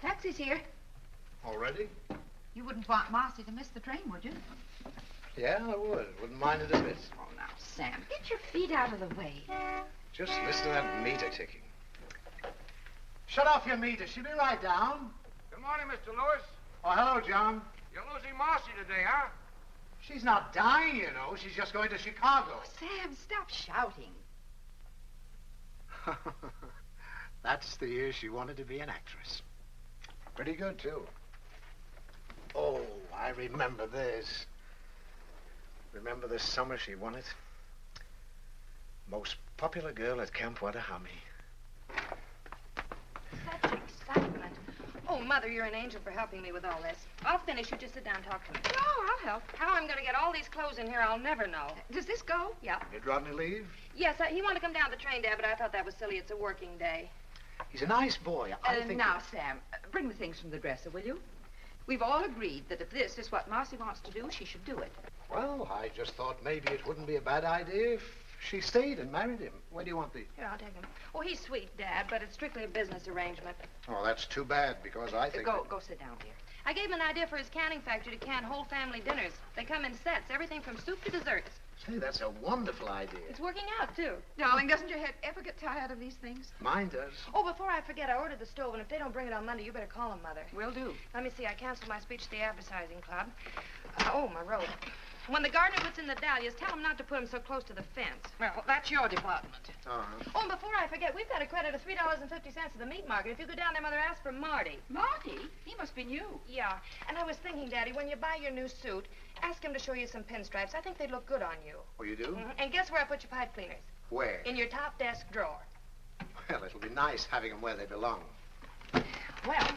Taxi's here. Already? You wouldn't want Marcy to miss the train, would you? Yeah, I would. Wouldn't mind it a bit. Oh, now, Sam, get your feet out of the way. Just listen to that meter ticking. Shut off your meter. She'll be right down. Good morning, Mr. Lewis. Oh, hello, John. You're losing Marcy today, huh? She's not dying, you know. She's just going to Chicago. Oh, Sam, stop shouting. That's the year she wanted to be an actress. Pretty good, too. Oh, I remember this. Remember this summer she won it? Most popular girl at Camp Wattahami. Such excitement. Oh, Mother, you're an angel for helping me with all this. I'll finish. You just sit down and talk to me. No, I'll help. How I'm going to get all these clothes in here, I'll never know. Does this go? Yeah. Did Rodney leave? Yes, he wanted to come down the train, Dad, but I thought that was silly. It's a working day. He's a nice boy. I think... Now, Sam, bring the things from the dresser, will you? We've all agreed that if this is what Marcy wants to do, she should do it. Well, I just thought maybe it wouldn't be a bad idea if she stayed and married him. Where do you want the... Here, I'll take him. Oh, he's sweet, Dad, but it's strictly a business arrangement. Oh, that's too bad, because I think... Go sit down, dear. I gave him an idea for his canning factory to can whole family dinners. They come in sets, everything from soup to desserts. Say, that's a wonderful idea. It's working out, too. Darling, doesn't your head ever get tired of these things? Mine does. Oh, before I forget, I ordered the stove, and if they don't bring it on Monday, you better call them, Mother. Will do. Let me see, I canceled my speech to the advertising club. Oh, my robe. When the gardener puts in the dahlias, tell him not to put them so close to the fence. Well, that's your department. Uh-huh. Oh, and before I forget, we've got a credit of $3.50 at the meat market. If you go down there, Mother, ask for Marty. Marty? He must be new. Yeah, and I was thinking, Daddy, when you buy your new suit, ask him to show you some pinstripes. I think they'd look good on you. Oh, you do? Mm-hmm. And guess where I put your pipe cleaners? Where? In your top desk drawer. Well, it'll be nice having them where they belong. Well,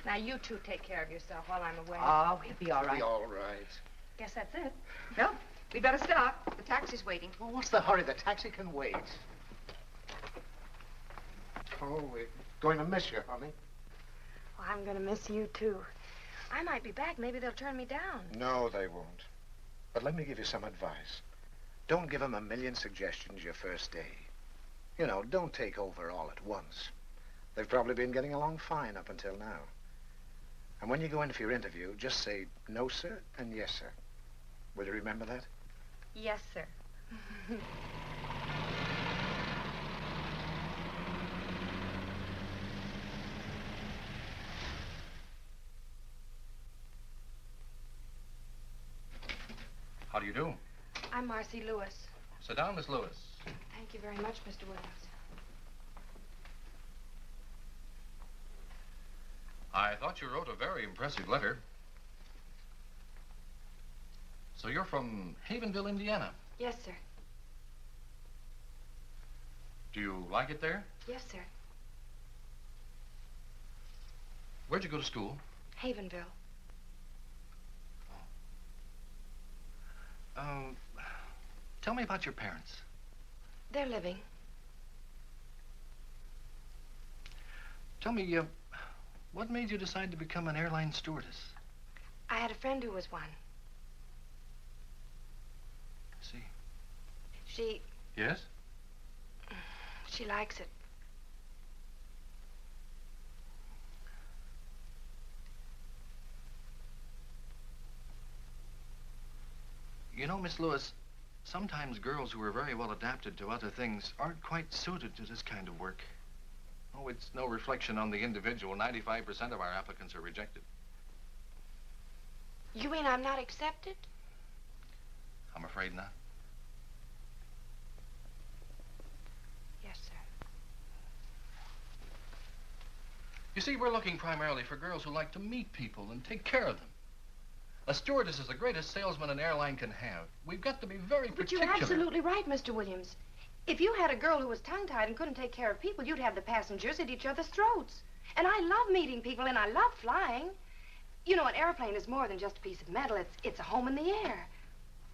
now you two take care of yourself while I'm away. Oh, we'll be all right. Be all right. Guess that's it. Well, we'd better start. The taxi's waiting. Well, what's the hurry? The taxi can wait. Oh, we're going to miss you, honey. Well, I'm going to miss you, too. I might be back. Maybe they'll turn me down. No, they won't. But let me give you some advice. Don't give them a million suggestions your first day. You know, don't take over all at once. They've probably been getting along fine up until now. And when you go in for your interview, just say, no, sir, and yes, sir. Will you remember that? Yes, sir. How do you do? I'm Marcy Lewis. Sit down, Miss Lewis. Thank you very much, Mr. Williams. I thought you wrote a very impressive letter. So you're from Havenville, Indiana. Yes, sir. Do you like it there? Yes, sir. Where'd you go to school? Havenville. Tell me about your parents. They're living. Tell me, what made you decide to become an airline stewardess? I had a friend who was one. Yes? She likes it. You know, Miss Lewis, sometimes girls who are very well adapted to other things aren't quite suited to this kind of work. Oh, it's no reflection on the individual. 95% of our applicants are rejected. You mean I'm not accepted? I'm afraid not. Yes, sir. You see, we're looking primarily for girls who like to meet people and take care of them. A stewardess is the greatest salesman an airline can have. We've got to be very But particular. you're absolutely right, Mr. Williams. If you had a girl who was tongue-tied and couldn't take care of people, you'd have the passengers at each other's throats. And I love meeting people, and I love flying. You know, an airplane is more than just a piece of metal. It's a home in the air.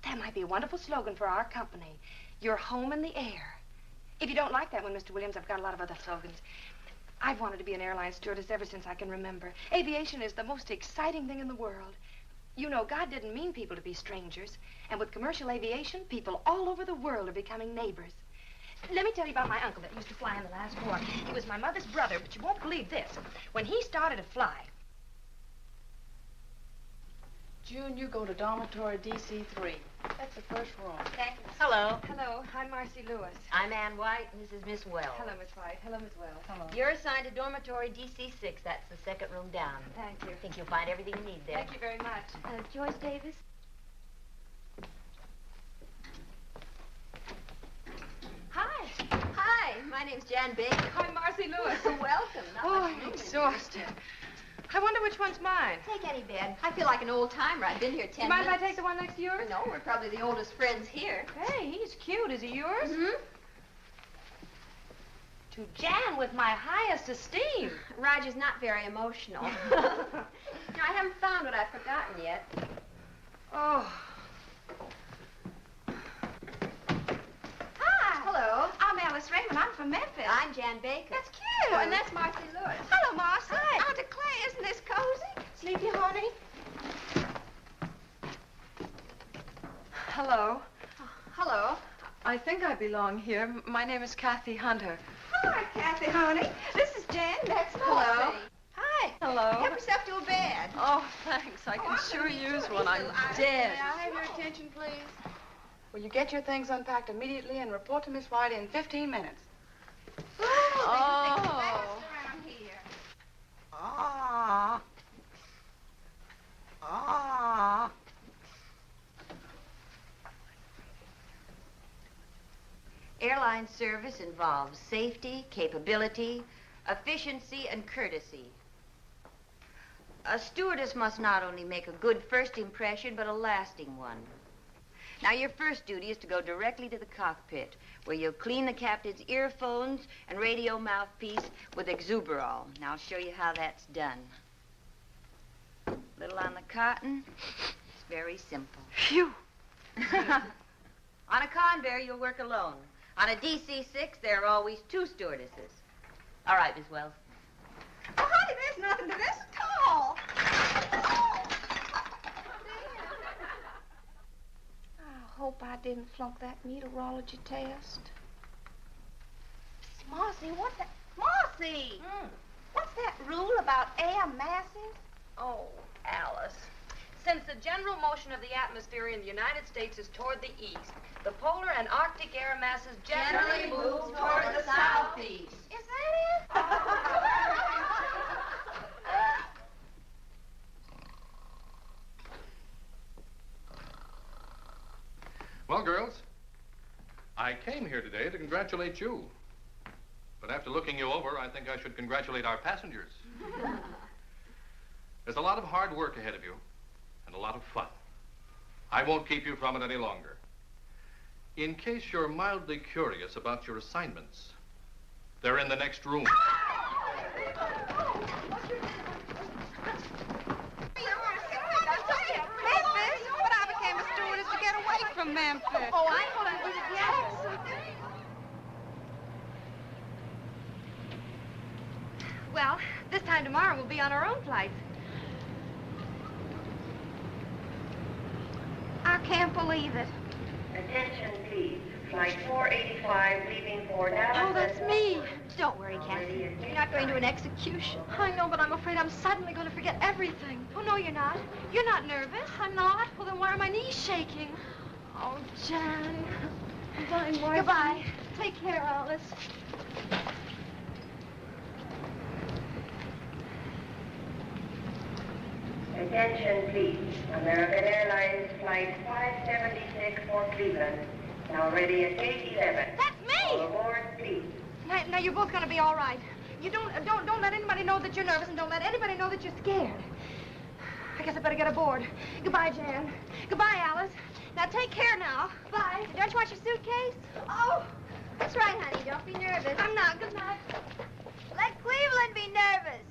That might be a wonderful slogan for our company. Your home in the air. If you don't like that one, Mr. Williams, I've got a lot of other slogans. I've wanted to be an airline stewardess ever since I can remember. Aviation is the most exciting thing in the world. You know, God didn't mean people to be strangers. And with commercial aviation, people all over the world are becoming neighbors. Let me tell you about my uncle that used to fly in the last war. He was my mother's brother, but you won't believe this. When he started to fly... June, you go to dormitory DC3. That's the first room. Thanks. Hello. Hello, I'm Marcy Lewis. I'm Ann White, and this is Miss Wells. Hello, Miss White. Hello, Miss Wells. Hello. You're assigned to dormitory DC6. That's the second room down. Thank you. I think you'll find everything you need there. Thank you very much. Joyce Davis? Hi. Hi, my name's Jan Baker. I'm Marcy Lewis. Welcome. Not Oh, much I'm room in exhausted. I wonder which one's mine. here. Take any bed. I feel like an old timer. I've been here 10 Do you mind if I minutes. take the one next to yours? No, we're probably the oldest friends here. Hey, he's cute. Is he yours? Mm-hmm. To Jan with my highest esteem. Roger's not very emotional. No, I haven't found what I've forgotten yet. Oh. Hi. Hello. I'm Alice Raymond. I'm from Memphis. I'm Jan Baker. That's cute. Oh, and that's Marcy Lewis. Hello, Marcy. Hi. I declare, isn't this cozy? Sleepy, honey? Hello. Hello. I think I belong here. My name is Kathy Hunter. Hi, Kathy, honey. This is Jan. That's Hello. Marcy. Hi. Hello. Help yourself to a bed. Oh, thanks. I can sure use one. I'm dead. May I have your attention, please? Will you get your things unpacked immediately and report to Miss White in 15 minutes? Oh. Around here. Ah. Ah. Airline service involves safety, capability, efficiency, and courtesy. A stewardess must not only make a good first impression, but a lasting one. Now, your first duty is to go directly to the cockpit, where you'll clean the captain's earphones and radio mouthpiece with exuberol. Now, I'll show you how that's done. Little on the cotton. It's very simple. Phew. On a Convair, you'll work alone. On a DC-6, there are always two stewardesses. All right, Miss Wells. Oh, honey, there's nothing to this at all. I hope I didn't flunk that meteorology test. Marcy, what's that? Marcy! What's that rule about air masses? Oh, Alice. Since the general motion of the atmosphere in the United States is toward the east, the polar and Arctic air masses generally move toward the southeast. Is that it? Well, girls, I came here today to congratulate you. But after looking you over, I think I should congratulate our passengers. There's a lot of hard work ahead of you and a lot of fun. I won't keep you from it any longer. In case you're mildly curious about your assignments, they're in the next room. Memphis? But I became a stewardess to get away from Memphis. Oh, I thought I was at Jackson. Well, this time tomorrow we'll be on our own flights. I can't believe it. Attention, please. Flight 485 leaving for Dallas. Oh, that's me. Don't worry, Kathy. You're not going to an execution. I know, but I'm afraid I'm suddenly going to forget everything. Oh, no, you're not. You're not nervous. I'm not. Well, then why are my knees shaking? Oh, Jan. Goodbye, Marcy. Goodbye. Take care, Alice. Attention, please. American Airlines Flight 576 for Cleveland. Now ready at gate 11. That's me! All aboard, please. Now, you're both going to be all right. You don't let anybody know that you're nervous, and don't let anybody know that you're scared. I guess I better get aboard. Goodbye, Jan. Goodbye, Alice. Now, take care now. Bye. Don't you want your suitcase? Oh, That's right, honey. Don't be nervous. I'm not. Good night. Let Cleveland be nervous.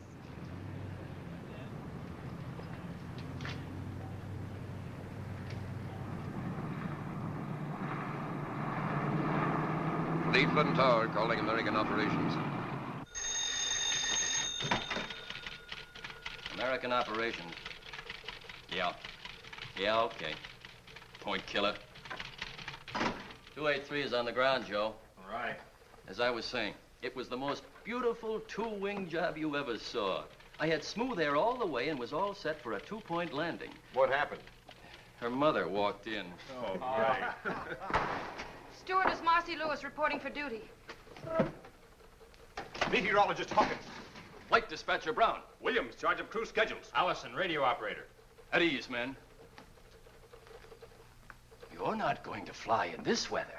Cleveland Tower calling American operations. American operations. Yeah. Yeah, okay. Point killer. 283 is on the ground, Joe. All right. As I was saying, it was the most beautiful two-wing job you ever saw. I had smooth air all the way and was all set for a two-point landing. What happened? Her mother walked in. Oh, right. Stewardess Marcy Lewis reporting for duty. Meteorologist Hawkins. Flight dispatcher Brown. Williams, charge of crew schedules. Allison, radio operator. At ease, men. You're not going to fly in this weather.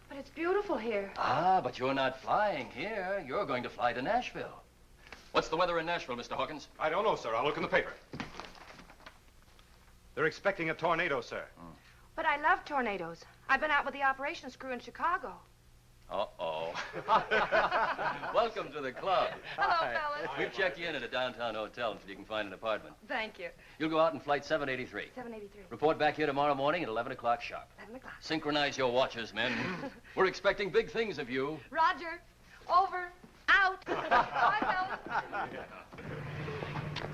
But it's beautiful here. Ah, but you're not flying here. You're going to fly to Nashville. What's the weather in Nashville, Mr. Hawkins? I don't know, sir. I'll look in the paper. They're expecting a tornado, sir. But I love tornadoes. I've been out with the operations crew in Chicago. Uh-oh. Welcome to the club. Hello, fellas. We've checked you in at a downtown hotel until you can find an apartment. Thank you. You'll go out in flight 783. 783. Report back here tomorrow morning at 11 o'clock sharp. 11 o'clock. Synchronize your watches, men. We're expecting big things of you. Roger. Over. Out. Bye, fellas.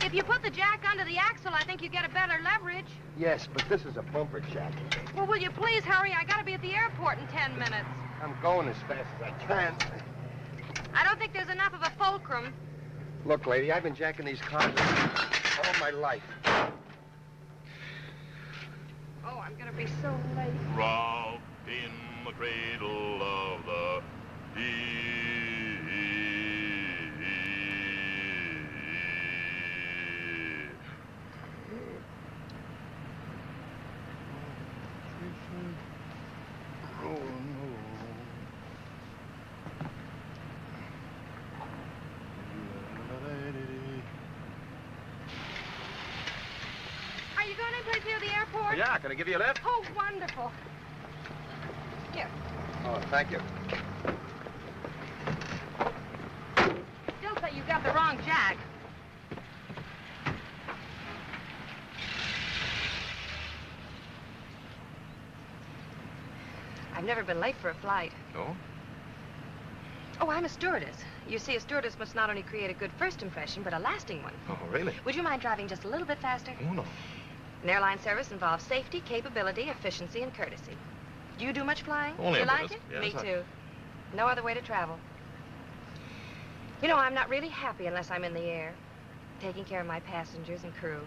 If you put the jack under the axle, I think you get a better leverage. Yes, but this is a bumper jack. Well, will you please hurry? I gotta be at the airport in 10 minutes. I'm going as fast as I can. I don't think there's enough of a fulcrum. Look, lady, I've been jacking these cars all my life. Oh, I'm gonna be so late. Rock in the cradle of the Are you going anyplace near the airport? Yeah, can I give you a lift? Oh, wonderful. Here. Oh, thank you. Still say you got the wrong jack. I've never been late for a flight. No? Oh, I'm a stewardess. You see, a stewardess must not only create a good first impression, but a lasting one. Oh, really? Would you mind driving just a little bit faster? Oh, no. An airline service involves safety, capability, efficiency, and courtesy. Do you do much flying? Only you a like bit. it? Yes, Me I- too. No other way to travel. You know, I'm not really happy unless I'm in the air, taking care of my passengers and crew.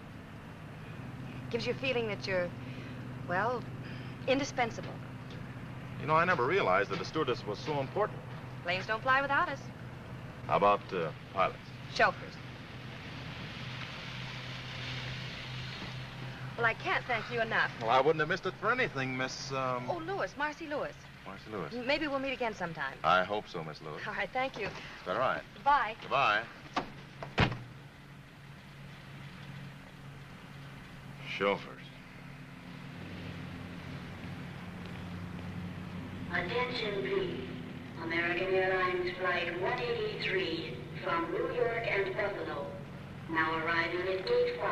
Gives you a feeling that you're, well, indispensable. You know, I never realized that a stewardess was so important. Planes don't fly without us. How about pilots? Chauffeurs. Well, I can't thank you enough. Well, I wouldn't have missed it for anything, Miss, Oh, Lewis, Marcy Lewis. Marcy Lewis. Maybe we'll meet again sometime. I hope so, Miss Lewis. All right, thank you. All right. Bye. Goodbye. Chauffeurs. Attention, please. American Airlines Flight 183 from New York and Buffalo. Now arriving at gate 5.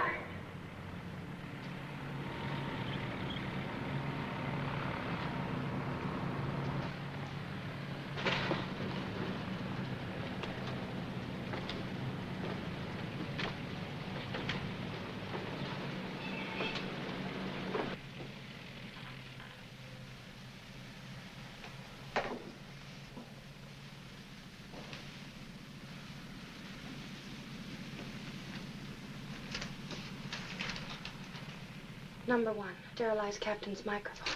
Number 1, sterilize captain's microphone.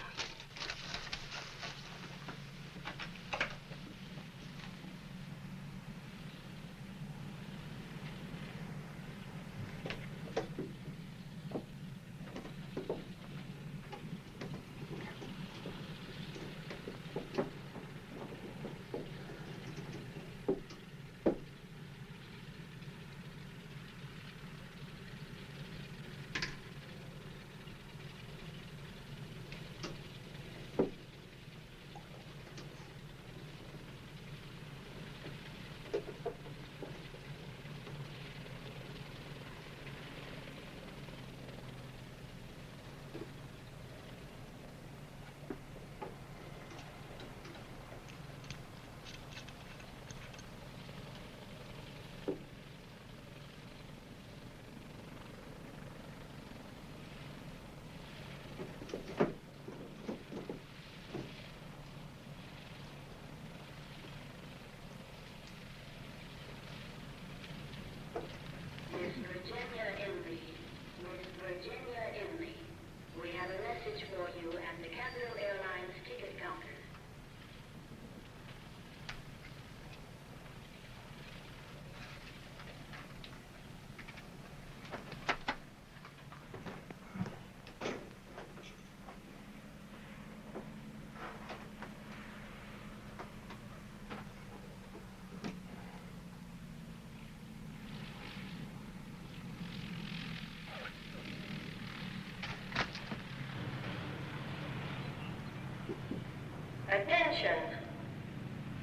Attention.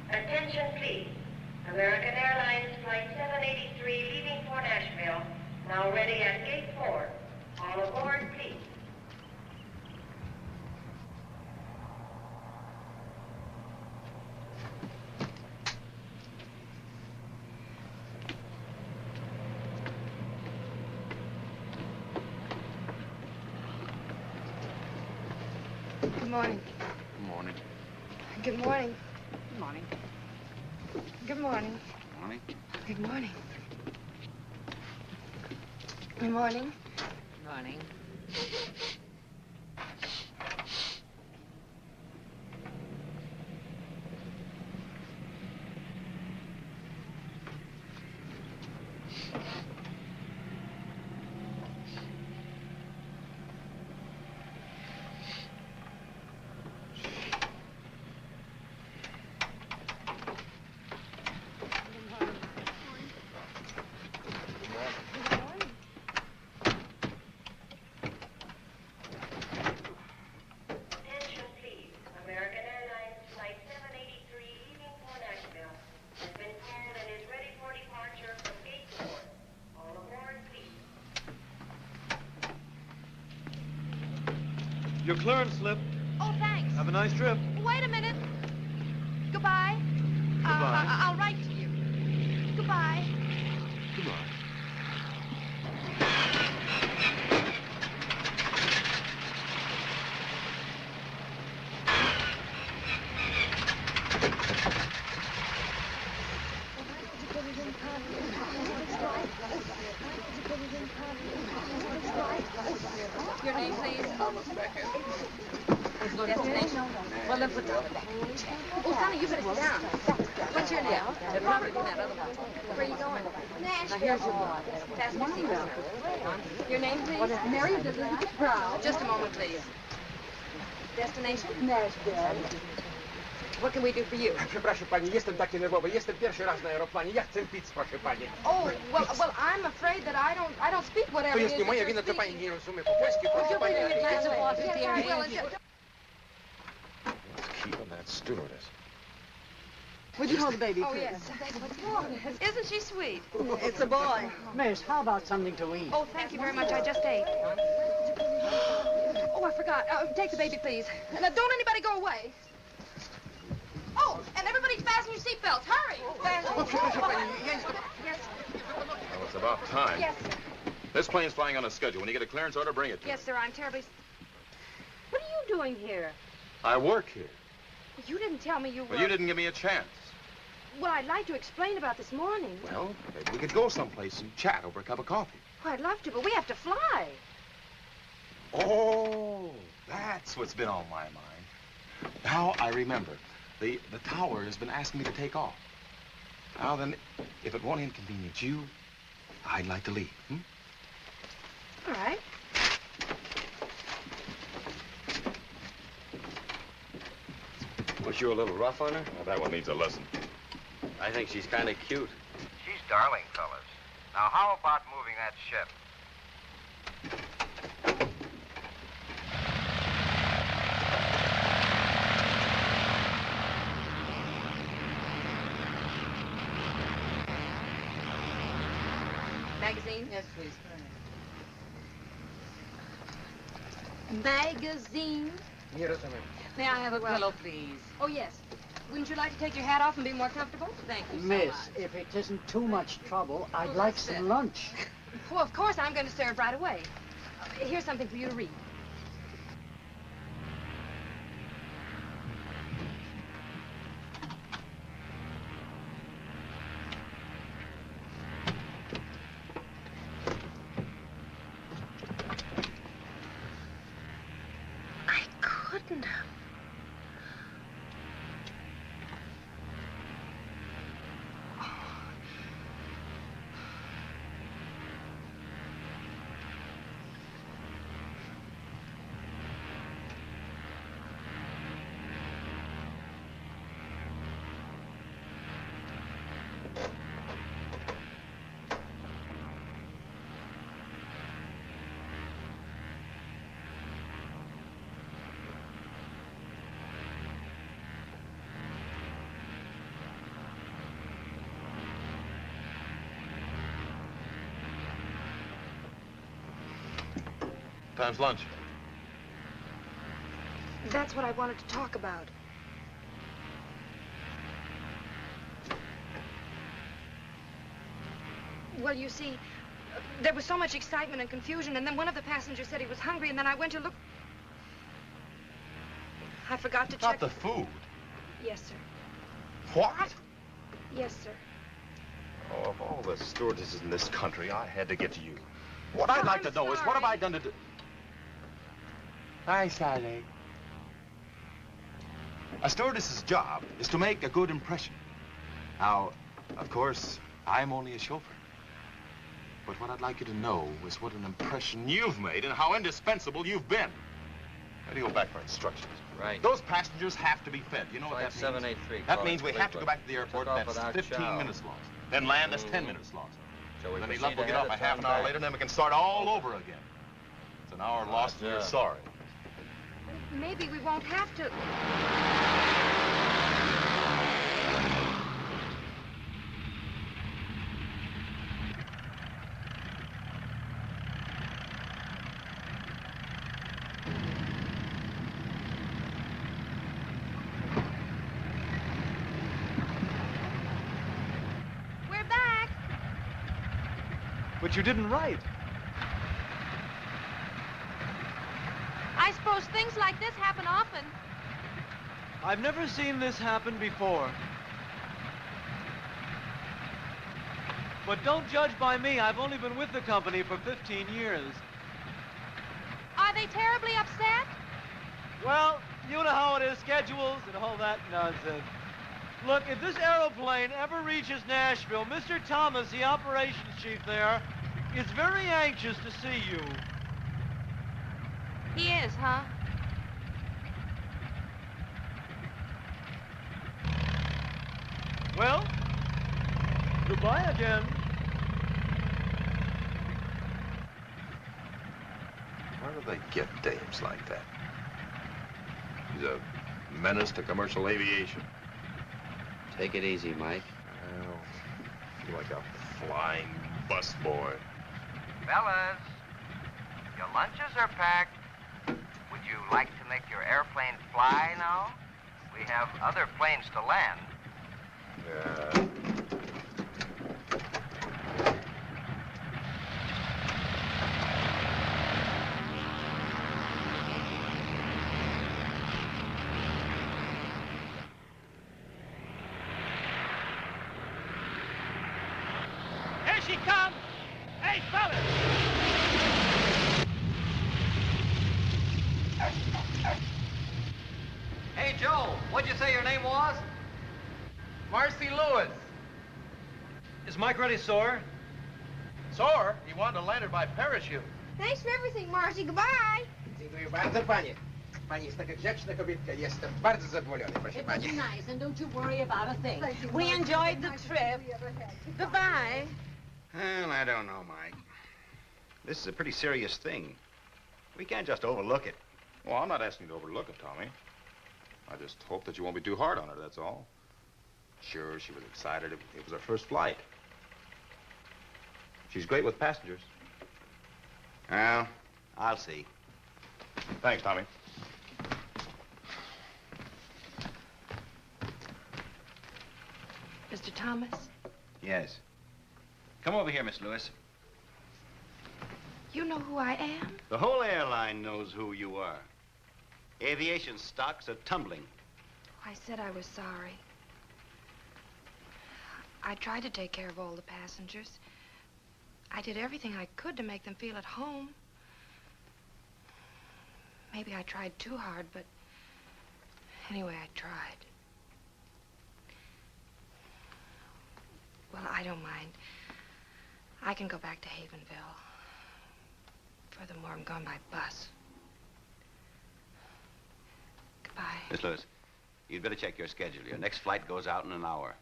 Attention, please. American Airlines Flight 783 leaving for Nashville. Now ready at Gate 4. All aboard, please. Good morning. Morning. Good morning. Good morning. Good morning. Morning. Good morning. Good morning. Morning. Attention, please. American Airlines Flight 783 leaving for Nashville has been called and is ready for departure from Gate 4. All aboard, please. Your clearance slip. Oh, thanks. Have a nice trip. Wait a minute. Goodbye. Goodbye. I'll write to you. Goodbye. Goodbye. Your name, please? Destination? Well, then put down the back. Oh, Sonny, you better sit down. What's your name? It'll probably be that other one. Where are you going? Nashville. Now, here's your board. Fasten your seatbelt, sir. Your name, please? Mary Elizabeth Proud. Just a moment, please. Destination? Nashville. What can we do for you? Przepraszam pani, jestem taki nerwowy. Jestem pierwszy raz na aeroplanie. Ja chcę pić, proszę pani. Oh, well, I'm afraid that I don't speak whatever To it jest is nie that moja you're wina, to pani speaking. nie rozumie po polsku, proszę pani. Glass of water, Yes, dear. I will. Let's keep on that stewardess. Would you hold the baby, Oh, please? yes. Isn't she sweet? It's a boy. Miss, how about something to eat? Oh, thank you very much. I just ate. Oh, I forgot. Take the baby, please. Now, don't anybody go away. Oh, and everybody fasten your seatbelts. Hurry. Przepraszam pani, ja jestem... Yes. Well, it's about time. Yes. This plane's flying on a schedule. When you get a clearance order, bring it to Yes, me. sir. I'm terribly... What are you doing here? I work here. You didn't tell me you were... Well, you didn't give me a chance. Well, I'd like to explain about this morning. Well, maybe we could go someplace and chat over a cup of coffee. Oh, I'd love to, but we have to fly. Oh, that's what's been on my mind. Now I remember. The tower has been asking me to take off. Now then, if it won't inconvenience you, I'd like to leave. All right. Was you a little rough on her? Well, that one needs a lesson. I think she's kind of cute. She's darling, fellas. Now, how about moving that ship? Magazine? Yes, please. Magazine? Here is a minute. May I have a pillow, please? Oh, yes. Wouldn't you like to take your hat off and be more comfortable? Thank you so Miss, much. if it isn't too much trouble, I'd like some lunch. Well, of course, I'm going to serve right away. Here's something for you to read. I couldn't have. Time's lunch. That's what I wanted to talk about. Well, you see, there was so much excitement and confusion, and then one of the passengers said he was hungry, and then I went to look. I forgot to check. Not the food. Yes, sir. What? Yes, sir. Oh, of all the stewardesses in this country, I had to get to you. What I'd like to know is, what have I done to do? Hi, Sally. A stewardess's job is to make a good impression. Now, of course, I'm only a chauffeur. But what I'd like you to know is what an impression you've made and how indispensable you've been. Why do you go back for instructions? Right. Those passengers have to be fed. You know what that means? 783. That means we have to go back to the airport. That's 15 minutes lost. Then land, that's 10 minutes lost. Then any luck, we'll get off a half an hour later, and then we can start all over again. It's an hour lost, and you're sorry. Maybe we won't have to. We're back. But you didn't write. I suppose things like this happen often. I've never seen this happen before. But don't judge by me. I've only been with the company for 15 years. Are they terribly upset? Well, you know how it is, schedules and all that nonsense. Look, if this aeroplane ever reaches Nashville, Mr. Thomas, the operations chief there, is very anxious to see you. He is, huh? Well, goodbye again. Where do they get dames like that? He's a menace to commercial aviation. Take it easy, Mike. Well, I feel like a flying busboy. Fellas, your lunches are packed. Would you like to make your airplane fly now? We have other planes to land. Yeah. Here she comes! Hey, fellas! What'd you say your name was? Marcy Lewis. Is Mike ready, sore? Sore? He wanted to land it by parachute. Thanks for everything, Marcy. Goodbye. Dziękuję bardzo, panie. Pani jest taka grzeczna kobietka. Jestem bardzo zadowolony, proszę It was pani. nice, and don't you worry about a thing. We enjoyed the trip. Goodbye. Well, I don't know, Mike. This is a pretty serious thing. We can't just overlook it. Well, I'm not asking you to overlook it, Tommy. I just hope that you won't be too hard on her, that's all. Sure, she was excited. It was her first flight. She's great with passengers. Well, I'll see. Thanks, Tommy. Mr. Thomas, Yes. Come over here, Miss Lewis. you know who I am? The whole airline knows who you are. Aviation stocks are tumbling. I said I was sorry. I tried to take care of all the passengers. I did everything I could to make them feel at home. Maybe I tried too hard, but anyway, I tried. Well, I don't mind. I can go back to Havenville. Furthermore, I'm going by bus. Goodbye. Miss Lewis, you'd better check your schedule. Your next flight goes out in an hour.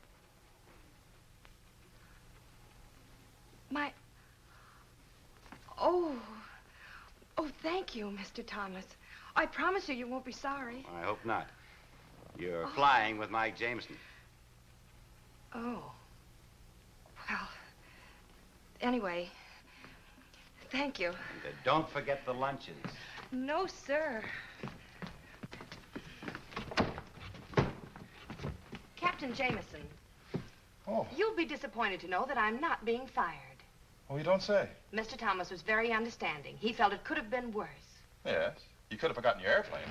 Oh, thank you, Mr. Thomas. I promise you, you won't be sorry. I hope not. You're flying with Mike Jameson. Oh. Well, anyway, thank you. And don't forget the luncheons. No, sir. Captain Jameson. Oh. You'll be disappointed to know that I'm not being fired. Oh, you don't say? Mr. Thomas was very understanding. He felt it could have been worse. Yes. You could have forgotten your airplane.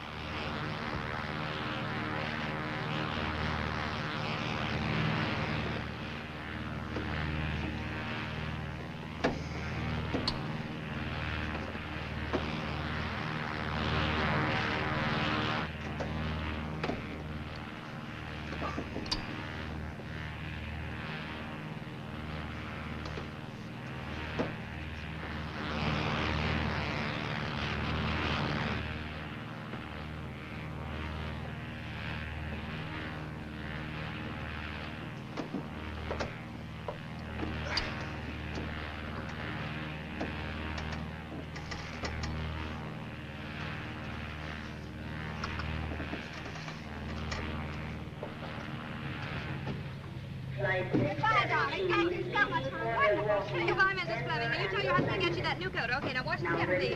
Goodbye, darling. Thank you so much for a wonderful. Goodbye, Mrs. Fleming. Will you tell your husband to get you that new coat? Okay, now watch the step, please.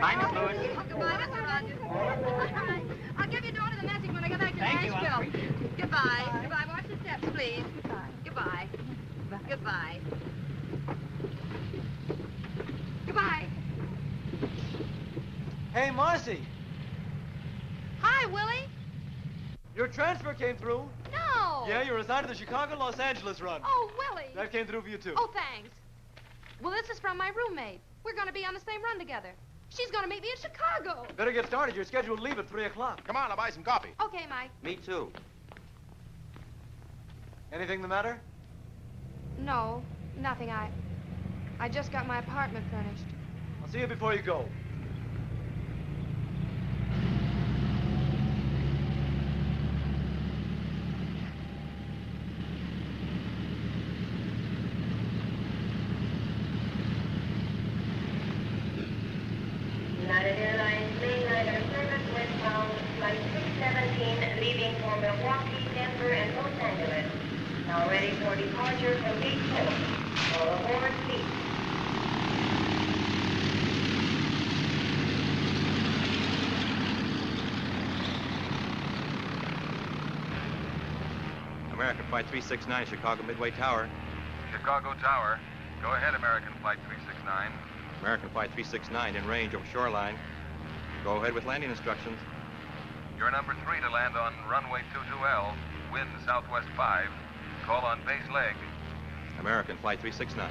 Bye, Miss Lewis. Oh, goodbye, Mr. Rogers. All right. I'll give your daughter the message when I get back to Nashville. Goodbye. Goodbye. Watch the steps, please. Goodbye. Goodbye. Goodbye. Hey, Marcy. Hi, Willie. Your transfer came through. No. Yeah, you're assigned to the Chicago-Los Angeles run. Oh, Willie. That came through for you, too. Oh, thanks. Well, this is from my roommate. We're going to be on the same run together. She's going to meet me in Chicago. Better get started. You're scheduled to leave at 3 o'clock. Come on, I'll buy some coffee. Okay, Mike. Me too. Anything the matter? No, nothing. I just got my apartment furnished. I'll see you before you go. United Airlines mainliner service westbound, flight 617, leaving for Milwaukee, Denver, and Los Angeles. Now ready for departure from Gate 4. All aboard, please. American Flight 369, Chicago Midway Tower. Chicago Tower. Go ahead, American Flight 369. American Flight 369 in range over shoreline. Go ahead with landing instructions. You're number 3 to land on runway 22L. Wind southwest 5. Call on base leg. American Flight 369.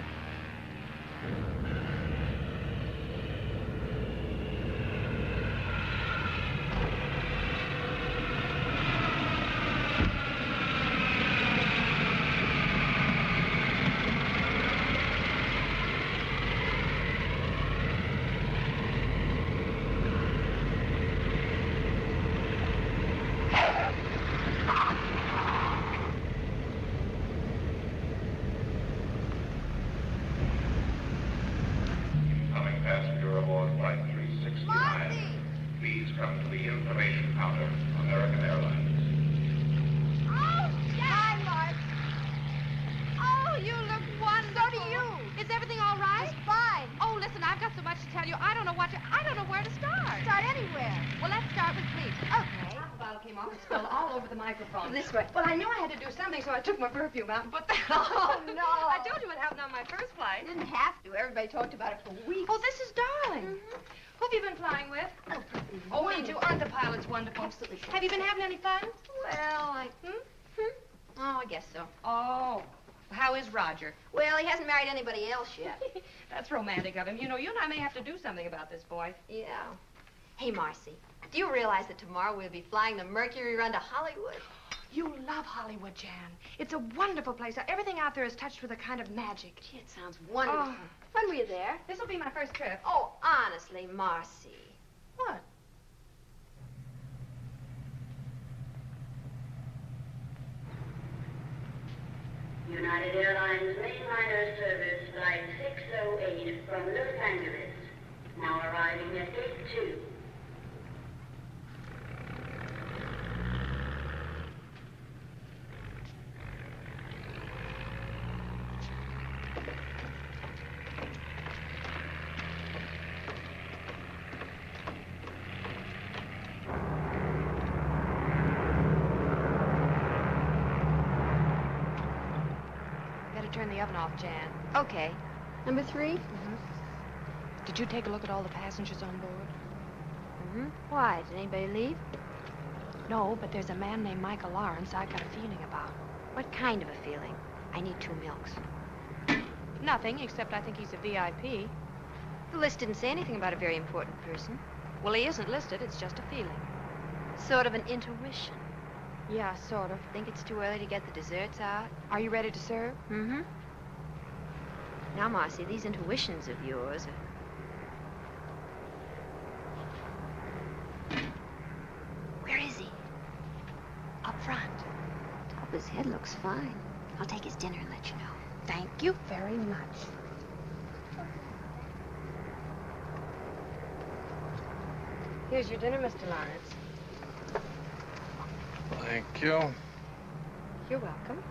off. It spilled all over the microphone. This way. Well, I knew I had to do something, so I took my perfume out and put that on. Oh, no. I told you what happened on my first flight. You didn't have to. Everybody talked about it for weeks. Oh, this is darling. Who have you been flying with? Oh, me too. Aren't the pilots wonderful? Absolutely. Have you been having any fun? Well, Oh, I guess so. Oh. How is Roger? Well, he hasn't married anybody else yet. That's romantic of him. You know, you and I may have to do something about this boy. Yeah. Hey, Marcy, do you realize that tomorrow we'll be flying the Mercury run to Hollywood? You love Hollywood, Jan. It's a wonderful place. Everything out there is touched with a kind of magic. Gee, it sounds wonderful. Oh. When were you there? This will be my first trip. Oh, honestly, Marcy. What? United Airlines mainliner service flight 608 from Los Angeles. Now arriving at gate 2. Turn the oven off, Jan. Okay. Number 3? Did you take a look at all the passengers on board? Why? Did anybody leave? No, but there's a man named Michael Lawrence I got a feeling about. What kind of a feeling? I need 2 milks. Nothing, except I think he's a VIP. The list didn't say anything about a very important person. Well, he isn't listed. It's just a feeling. Sort of an intuition. Yeah, sort of. Think it's too early to get the desserts out? Are you ready to serve? Now, Marcy, these intuitions of yours are... Where is he? Up front. Top of his head looks fine. I'll take his dinner and let you know. Thank you very much. Here's your dinner, Mr. Lawrence. Thank you. You're welcome.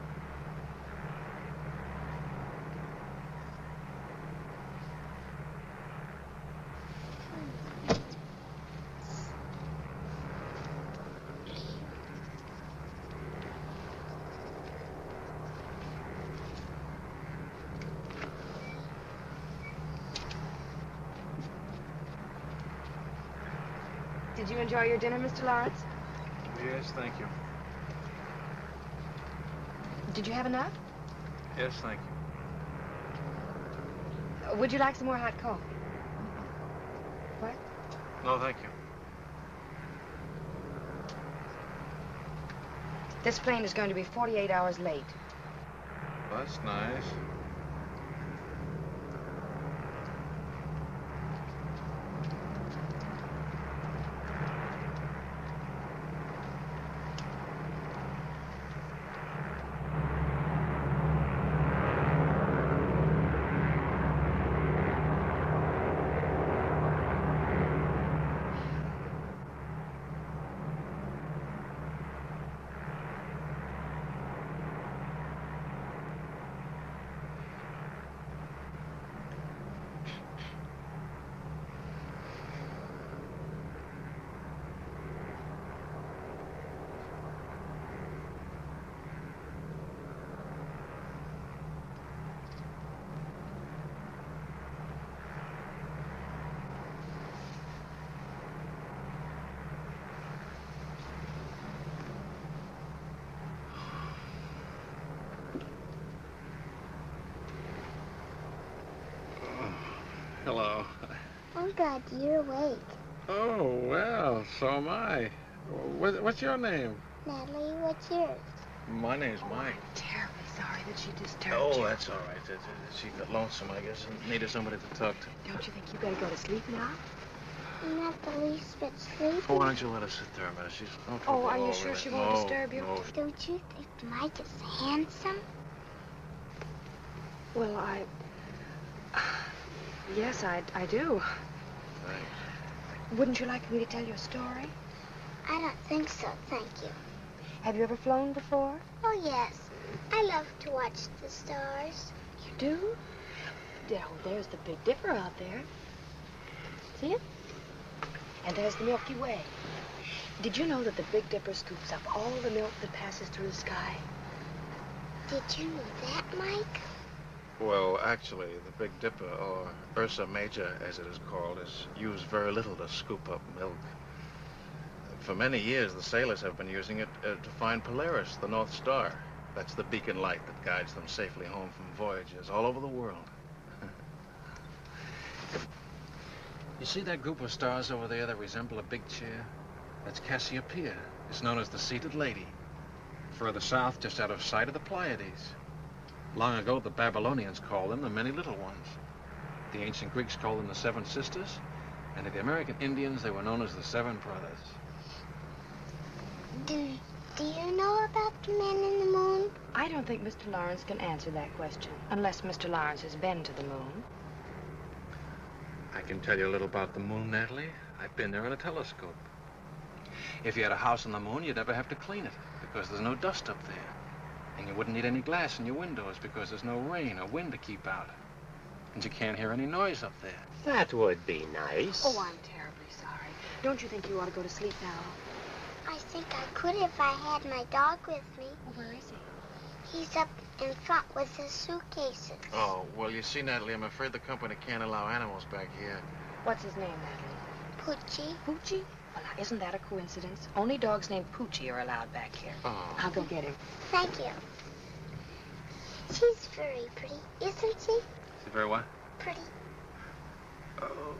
Did you enjoy your dinner, Mr. Lawrence? Yes, thank you. Did you have enough? Yes, thank you. Would you like some more hot coffee? What? No, thank you. This plane is going to be 48 hours late. That's nice. Hello. Oh, God, you're awake. Oh, well, so am I. What's your name? Natalie, what's yours? My name's Mike. Terribly sorry that she disturbed you. Oh, that's all right. She got lonesome, I guess, and needed somebody to talk to. Don't you think you better go to sleep now? I'm not the least bit sleepy. Oh, why don't you let her sit there a minute? She's no trouble. Oh, are you at all, sure really. she won't No, disturb you? No. Don't you think Mike is handsome? Well, yes, I do. Thanks. Wouldn't you like me to tell you a story? I don't think so, thank you. Have you ever flown before? Oh, yes. I love to watch the stars. You do? Oh, there's the Big Dipper out there. See it? And there's the Milky Way. Did you know that the Big Dipper scoops up all the milk that passes through the sky? Did you know that, Mike? Well, actually, the Big Dipper, or Ursa Major, as it is called, is used very little to scoop up milk. For many years, the sailors have been using it to find Polaris, the North Star. That's the beacon light that guides them safely home from voyages all over the world. You see that group of stars over there that resemble a big chair? That's Cassiopeia. It's known as the Seated Lady. Further south, just out of sight, of the Pleiades. Long ago, the Babylonians called them the Many Little Ones. The ancient Greeks called them the Seven Sisters. And to the American Indians, they were known as the Seven Brothers. Do you know about the man in the moon? I don't think Mr. Lawrence can answer that question, unless Mr. Lawrence has been to the moon. I can tell you a little about the moon, Natalie. I've been there in a telescope. If you had a house on the moon, you'd never have to clean it, because there's no dust up there. And you wouldn't need any glass in your windows, because there's no rain or wind to keep out. And you can't hear any noise up there. That would be nice. Oh, I'm terribly sorry. Don't you think you ought to go to sleep now? I think I could if I had my dog with me. Well, where is he? He's up in front with his suitcases. Oh, well, you see, Natalie, I'm afraid the company can't allow animals back here. What's his name, Natalie? Poochie. Poochie? Well, now, isn't that a coincidence? Only dogs named Poochie are allowed back here. Oh. I'll go get him. Thank you. She's very pretty, isn't she? Is it very what? Pretty. Oh,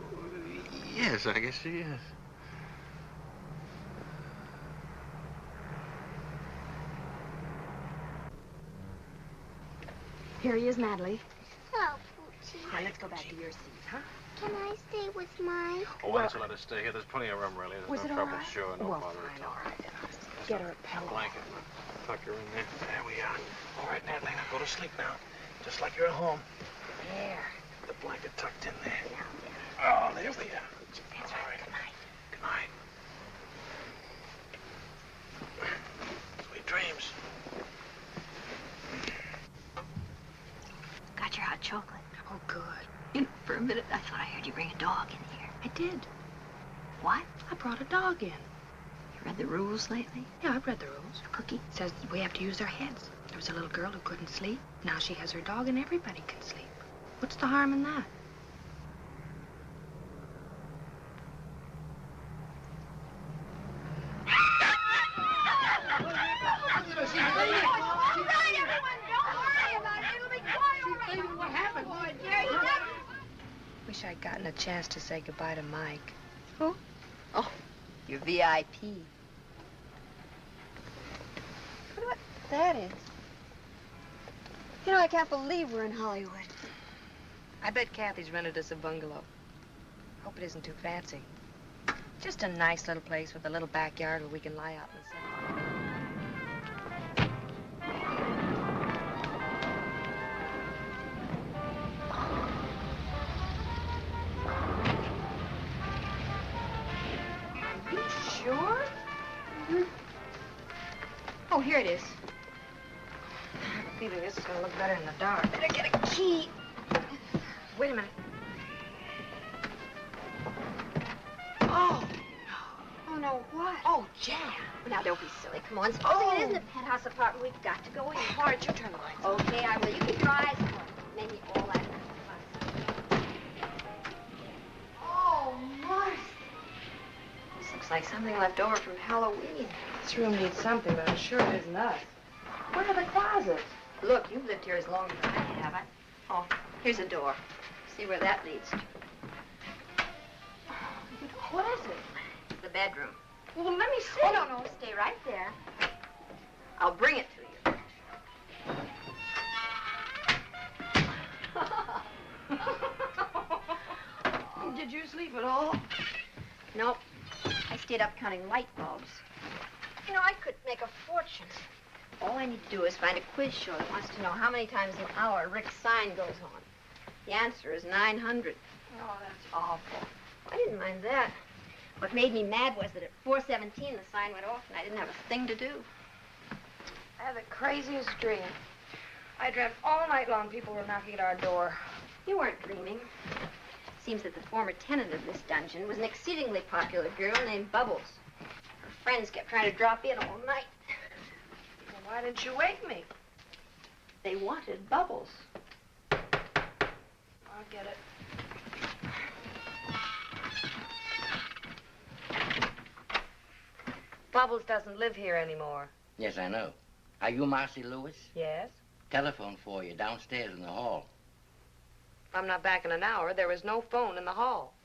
yes, I guess she is. Here he is, Natalie. Hello, Poochie. Now, let's go back to your seat, huh? Can I stay with Mike? Oh, why don't you let us stay here? There's plenty of room, really. Was There's it no all trouble. right? Sure, no Well, bother fine, at all. all right, then. Get her a pillow. Blanket. Tuck her in there. There we are. All right, Natalie, now go to sleep now. Just like you're at home. There. The blanket tucked in there. Oh, there we are. That's right. Good night. Good night. Sweet dreams. Got your hot chocolate. Oh, good. You know, for a minute, I thought I heard you bring a dog in here. I did. What? I brought a dog in. You read the rules lately? Yeah, I've read the rules. Cookie? It says we have to use our heads. There was a little girl who couldn't sleep. Now she has her dog and everybody can sleep. What's the harm in that? Wish I'd gotten a chance to say goodbye to Mike. Who? Oh, your VIP. What that is? You know, I can't believe we're in Hollywood. I bet Kathy's rented us a bungalow. Hope it isn't too fancy. Just a nice little place with a little backyard where we can lie out in the sun. Are you sure? Mm-hmm. Oh, here it is. I have a feeling this is going to look better in the dark. Better get a key. Wait a minute. Oh. Oh, no, what? Oh, jam. Now, don't be silly. Come on. Supposing it isn't a penthouse apartment, we've got to go in. Marge, you turn the lights on. Okay, I will. You keep your eyes closed. Maybe all that. Oh, Marcy. This looks like something left over from Halloween. This room needs something, but I'm sure it isn't us. Where are the closets? Look, you've lived here as long as I have. Oh, here's a door. See where that leads to. What is it? The bedroom. Well, let me see. Oh, no, stay right there. I'll bring it to you. Did you sleep at all? Nope. I stayed up counting light bulbs. You know, I could make a fortune. All I need to do is find a quiz show that wants to know how many times an hour Rick's sign goes on. The answer is 900. Oh, that's awful. I didn't mind that. What made me mad was that at 4:17 the sign went off and I didn't have a thing to do. I had the craziest dream. I dreamt all night long people were knocking at our door. You weren't dreaming. Seems that the former tenant of this dungeon was an exceedingly popular girl named Bubbles. Her friends kept trying to drop in all night. Well, why didn't you wake me? They wanted Bubbles. I'll get it. Bubbles doesn't live here anymore. Yes, I know. Are you Marcy Lewis? Yes? Telephone for you downstairs in the hall. I'm not back in an hour. There is no phone in the hall.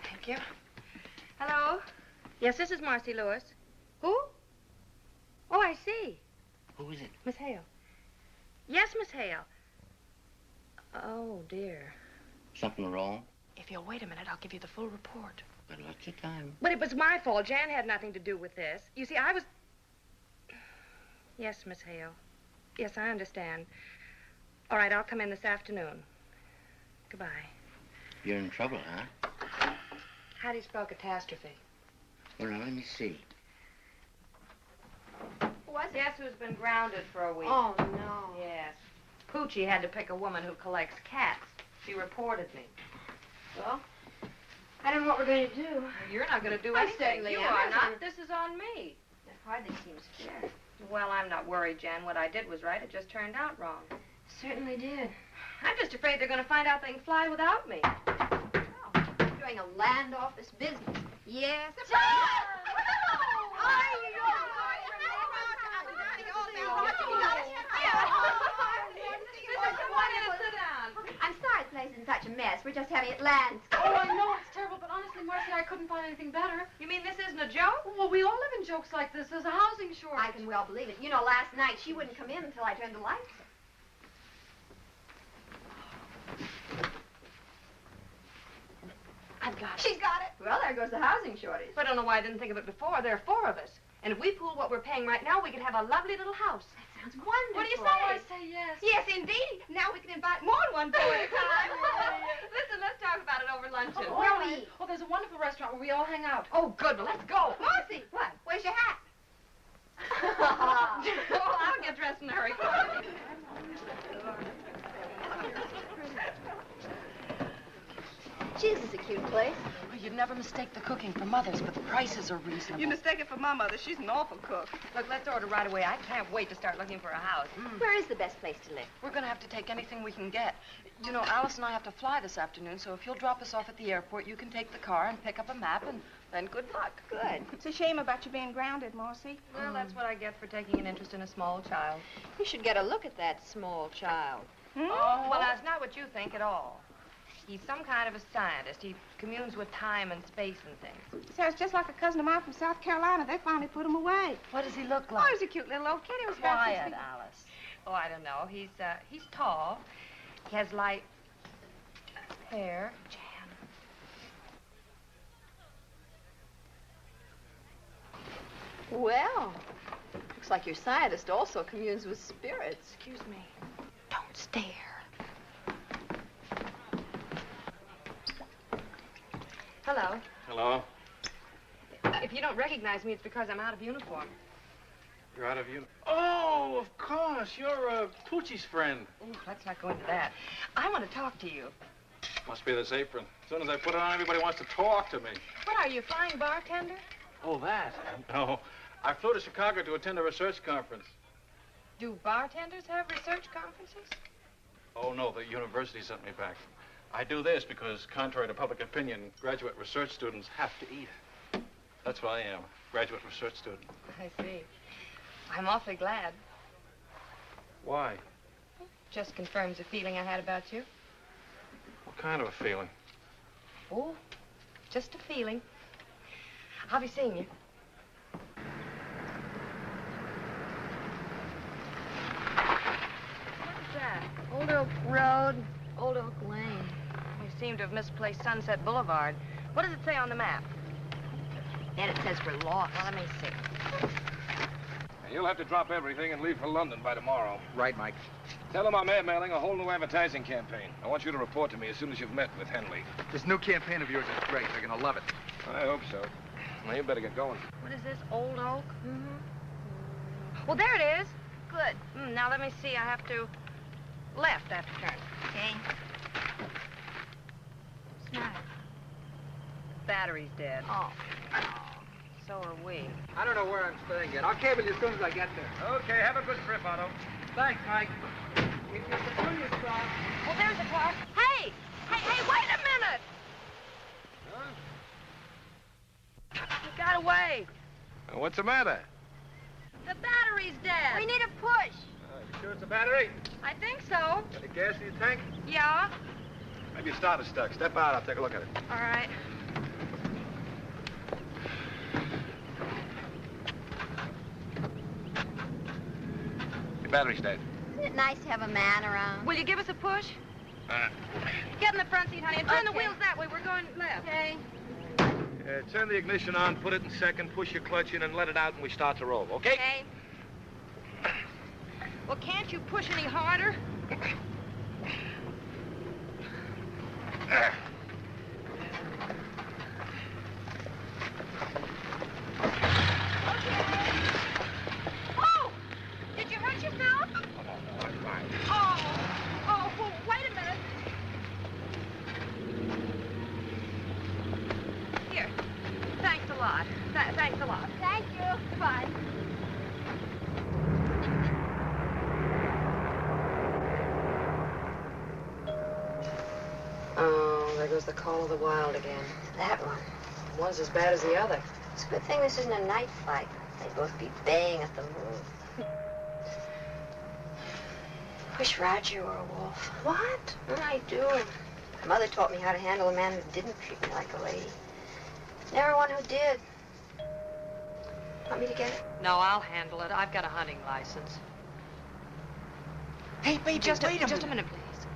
Thank you. Hello? Yes, this is Marcy Lewis. Who? Oh, I see. Who is it? Miss Hale. Yes, Miss Hale. Oh, dear. Something wrong? If you'll wait a minute, I'll give you the full report. Got lots of time. But it was my fault. Jan had nothing to do with this. You see, I was... Yes, Miss Hale. Yes, I understand. All right, I'll come in this afternoon. Goodbye. You're in trouble, huh? How do you spell catastrophe? Well, now, let me see. What? Guess who's been grounded for a week? Oh, no. Yes. Poochie had to pick a woman who collects cats. She reported me. Well, I don't know what we're going to do. You're not going to do I anything. certainly You am. are not. This is on me. That hardly seems fair. Well, I'm not worried, Jan. What I did was right. It just turned out wrong. Certainly did. I'm just afraid they're going to find out they can fly without me. Doing a land office business. Yes. I'm sorry the place is in such a mess. We're just having it landscaped. Oh, I know it's terrible, but honestly, Marcy, I couldn't find anything better. You mean this isn't a joke? Well, we all live in jokes like this. There's a housing shortage. I can well believe it. You know, last night she wouldn't come in until I turned the lights. I've got it. She's got it. Well, there goes the housing shortage. I don't know why I didn't think of it before. There are 4 of us. And if we pool what we're paying right now, we could have a lovely little house. That sounds wonderful. What do you say? Oh, I say yes. Yes, indeed. Now we can invite more than one pool at a time. Listen, let's talk about it over luncheon. Oh, Where all we right. Oh, there's a wonderful restaurant where we all hang out. Oh, good. Well, let's go. Marcy, what? Where's your hat? Oh, I'll get dressed in a hurry. Gee, this is a cute place. Well, you'd never mistake the cooking for Mother's, but the prices are reasonable. You mistake it for my mother. She's an awful cook. Look, let's order right away. I can't wait to start looking for a house. Where is the best place to live? We're going to have to take anything we can get. You know, Alice and I have to fly this afternoon, so if you'll drop us off at the airport, you can take the car and pick up a map, and then good luck. Good. It's a shame about you being grounded, Marcy. Well, that's what I get for taking an interest in a small child. You should get a look at that small child. Oh, well, that's not what you think at all. He's some kind of a scientist. He communes with time and space and things. Sounds just like a cousin of mine from South Carolina. They finally put him away. What does he look Oh, like? he's a cute little old kid. He was about Quiet, 60. Alice. Oh, I don't know. He's tall. He has light hair. Well, looks like your scientist also communes with spirits. Excuse me. Don't stare. Hello. Hello. If you don't recognize me, it's because I'm out of uniform. You're out of uniform. Oh, of course. You're Poochie's friend. Ooh, let's not go into that. I want to talk to you. Must be this apron. As soon as I put it on, everybody wants to talk to me. What are you, flying bartender? Oh, that? No. I flew to Chicago to attend a research conference. Do bartenders have research conferences? Oh, no, the university sent me back. I do this because, contrary to public opinion, graduate research students have to eat. That's what I am, graduate research student. I see. I'm awfully glad. Why? Just confirms a feeling I had about you. What kind of a feeling? Oh, just a feeling. I'll be seeing you. What's that? Old Oak Road, Old Oak Lane. You seem to have misplaced Sunset Boulevard. What does it say on the map? Then it says we're lost. Well, let me see. You'll have to drop everything and leave for London by tomorrow. Right, Mike. Tell them I'm airmailing a whole new advertising campaign. I want you to report to me as soon as you've met with Henley. This new campaign of yours is great. They're going to love it. I hope so. Now, you better get going. What is this, Old Oak? Mm-hmm. Well, there it is. Good. Now let me see. I have to left after turn. Okay. Smile. Battery's dead. Oh. So are we. I don't know where I'm staying yet. I'll cable you as soon as I get there. Okay, have a good trip, Otto. Thanks, Mike. If you continue, Scott. Oh, there's the car. Hey! Hey, wait a minute! Huh? He got away. What's the matter? The battery's dead. We need a push. You sure it's a battery? I think so. Any gas in your tank? Yeah. Maybe your starter's stuck. Step out, I'll take a look at it. All right. Your battery's dead. Isn't it nice to have a man around? Will you give us a push? Get in the front seat, honey, and turn the wheels that way. We're going left. Okay. Turn the ignition on, put it in second, push your clutch in, and let it out, and we start to roll, okay? Okay. Well, can't you push any harder? Oh! Did you hurt yourself? Oh, well, wait a minute. Here. Thanks a lot. Thanks a lot. Thank you. Bye. Oh, there goes the call of the wild again. That one. One's as bad as the other. It's a good thing this isn't a night flight. They'd both be baying at the moon. Wish Roger were a wolf. What? I do. My mother taught me how to handle a man who didn't treat me like a lady. Never one who did. Want me to get it? No, I'll handle it. I've got a hunting license. Hey, baby, Just wait a minute, please.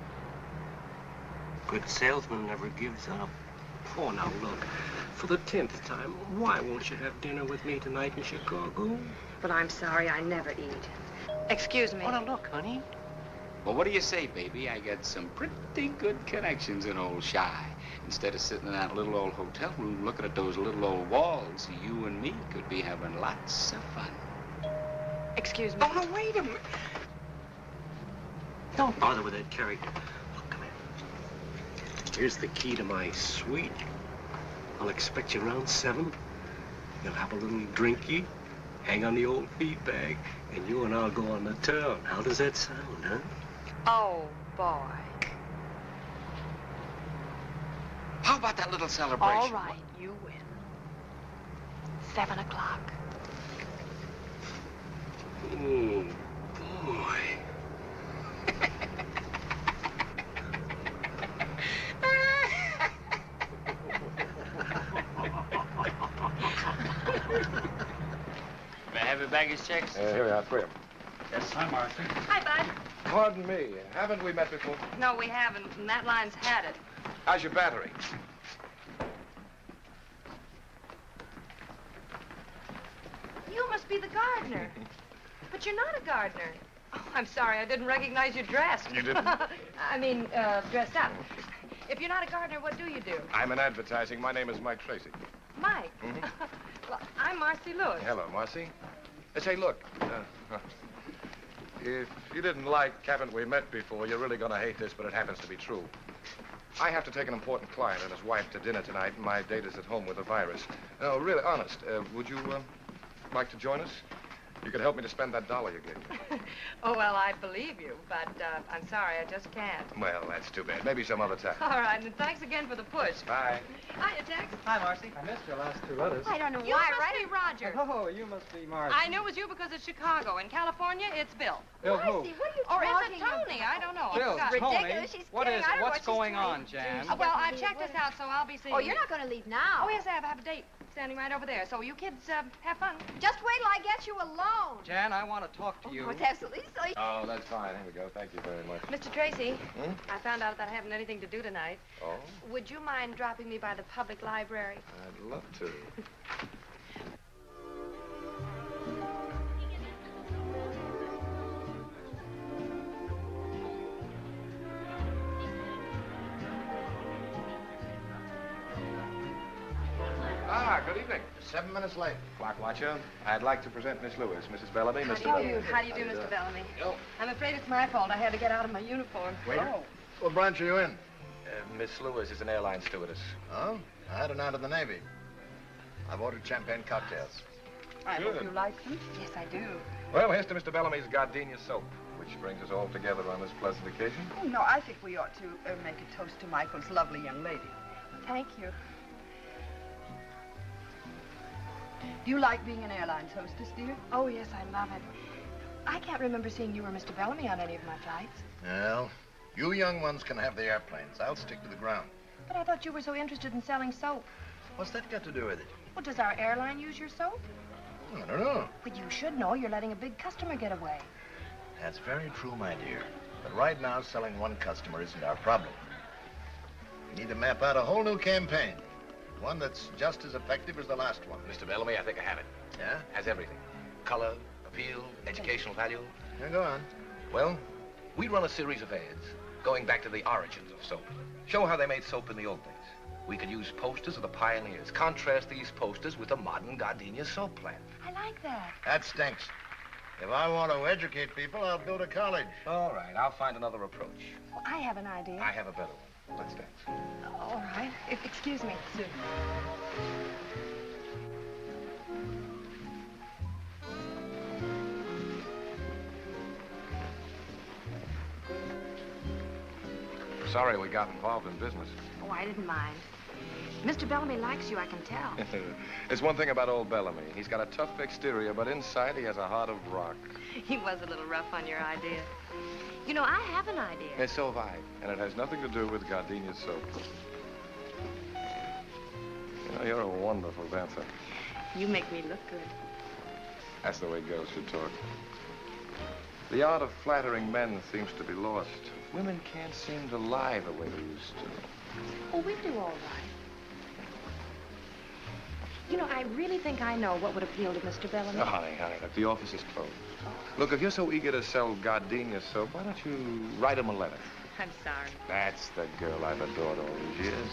Good salesman never gives up. Oh, now look. For the 10th time, why won't you have dinner with me tonight in Chicago? But I'm sorry, I never eat. Excuse me. Oh, now look, honey. Well, what do you say, baby? I got some pretty good connections in old Shy. Instead of sitting in that little old hotel room looking at those little old walls, you and me could be having lots of fun. Excuse me. Oh, no, wait a minute. Don't bother with that, Carrie. Look, come here. Here's the key to my suite. I'll expect you around 7. You'll have a little drinky, hang on the old feed bag, and you and I'll go on the town. How does that sound, huh? Oh, boy. How about that little celebration? All right, you win. 7 o'clock. Oh, boy. May I have your baggage checks? Here we are, 3 of them. Yes. Hi, Marcy. Hi, Bud. Pardon me, haven't we met before? No, we haven't, and that line's had it. How's your battery? You must be the gardener. But you're not a gardener. Oh, I'm sorry, I didn't recognize you dressed. You didn't? I mean, dressed up. If you're not a gardener, what do you do? I'm in advertising. My name is Mike Tracy. Mike. Mhm. Well, I'm Marcy Lewis. Hello, Marcy. Say, look, if you didn't like haven't we met before, you're really going to hate this, but it happens to be true. I have to take an important client and his wife to dinner tonight, and my date is at home with a virus. No, really, honest, would you like to join us? You could help me to spend that $1 you gave me. Oh, well, I believe you, but I'm sorry, I just can't. Well, that's too bad. Maybe some other time. All right, and thanks again for the push. Bye. Hiya, Tex. Hi, Marcy. I missed your last 2 letters. I don't know You why, must right? be Roger. Oh, you must be Marcy. I knew it was you because it's Chicago. In California, it's Bill. Bill who? Marcy, what are you Or is talking it Tony? about? I don't know. Bill, I forgot. Tony. Ridiculous. She's What kidding. is? I don't know What's what she's going trying on, to Jan? do. Well, I've checked this out, so I'll be seeing Oh, you. you're not going to leave now. Oh, yes, I have a date standing right over there. So you kids have fun. Just wait till I get you alone. Jan, I want to talk to you. Oh, it's absolutely silly. Oh, that's fine. Here we go. Thank you very much. Mr. Tracy, Hmm? I found out that I haven't anything to do tonight. Oh, Would you mind dropping me by the public library? I'd love to. Ah, good evening. 7 minutes late. Clock watcher, I'd like to present Miss Lewis, Mrs. Bellamy, Mr. How do you Bellamy. do? How do you do, Mr. Bellamy? I'm afraid it's my fault. I had to get out of my uniform. Waiter. What branch are you in? Miss Lewis is an airline stewardess. Oh? I had an out of the Navy. I've ordered champagne cocktails. I Good. hope you like them. Yes, I do. Well, here's to Mr. Bellamy's gardenia soap, which brings us all together on this pleasant occasion. Oh, no, I think we ought to make a toast to Michael's lovely young lady. Thank you. Do you like being an airline hostess, dear? Oh, yes, I love it. I can't remember seeing you or Mr. Bellamy on any of my flights. Well, you young ones can have the airplanes. I'll stick to the ground. But I thought you were so interested in selling soap. What's that got to do with it? Well, does our airline use your soap? I don't know. But you should know. You're letting a big customer get away. That's very true, my dear. But right now, selling one customer isn't our problem. We need to map out a whole new campaign. One that's just as effective as the last one. Mr. Bellamy, I think I have it. Yeah? Has everything. Color, appeal, educational value. Yeah, go on. Well, we run a series of ads going back to the origins of soap. Show how they made soap in the old days. We could use posters of the pioneers. Contrast these posters with the modern gardenia soap plant. I like that. That stinks. If I want to educate people, I'll go to college. All right, I'll find another approach. Well, I have an idea. I have a better one. Let's dance. All right. Excuse me. Sorry we got involved in business. Oh, I didn't mind. Mr. Bellamy likes you, I can tell. There's one thing about old Bellamy. He's got a tough exterior, but inside he has a heart of rock. He was a little rough on your idea. You know, I have an idea. And so have I. And it has nothing to do with gardenia soap. You know, you're a wonderful dancer. You make me look good. That's the way girls should talk. The art of flattering men seems to be lost. Women can't seem to lie the way they used to. Oh, we do all right. You know, I really think I know what would appeal to Mr. Bellamy. Oh, honey, look, the office is closed. Look, if you're so eager to sell gardenia soap, why don't you write him a letter? I'm sorry. That's the girl I've adored all these years.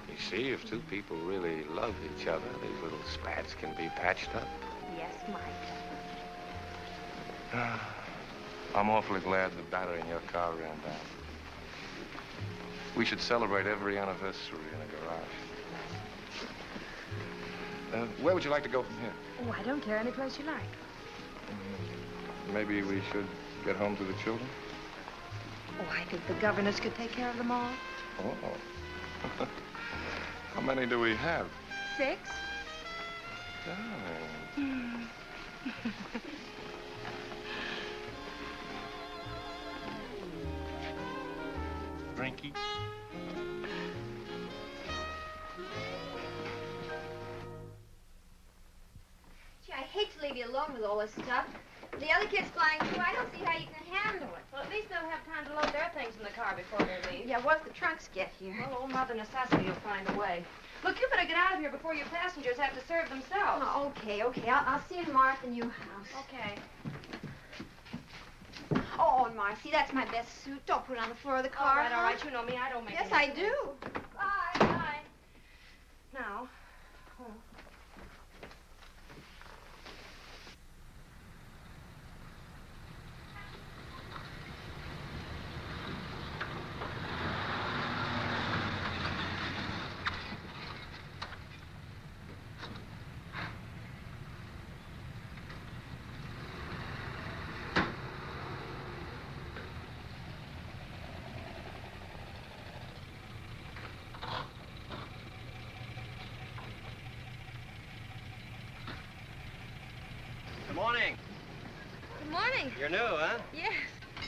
You see, if two people really love each other, these little spats can be patched up. Yes, Mike. I'm awfully glad the battery in your car ran down. We should celebrate every anniversary in a garage. Where would you like to go from here? Oh, I don't care. Any place you like. Maybe we should get home to the children? Oh, I think the governess could take care of them all. Oh. How many do we have? 6. Darling. Drinky. Gee, I hate to leave you alone with all this stuff. The other kids flying through, I don't see how you can handle it. Well, at least they'll have time to load their things in the car before they leave. Yeah, once the trunks get here. Well, old Mother Necessity will find a way. Look, you better get out of here before your passengers have to serve themselves. Oh, okay. I'll see you tomorrow at the new house. Okay. Oh, and Marcy, that's my best suit. Don't put it on the floor of the car. All right. You know me. I don't make Yes, any I mistakes. do. Bye. Bye. Now. Oh. Good morning. Good morning. You're new, huh? Yes.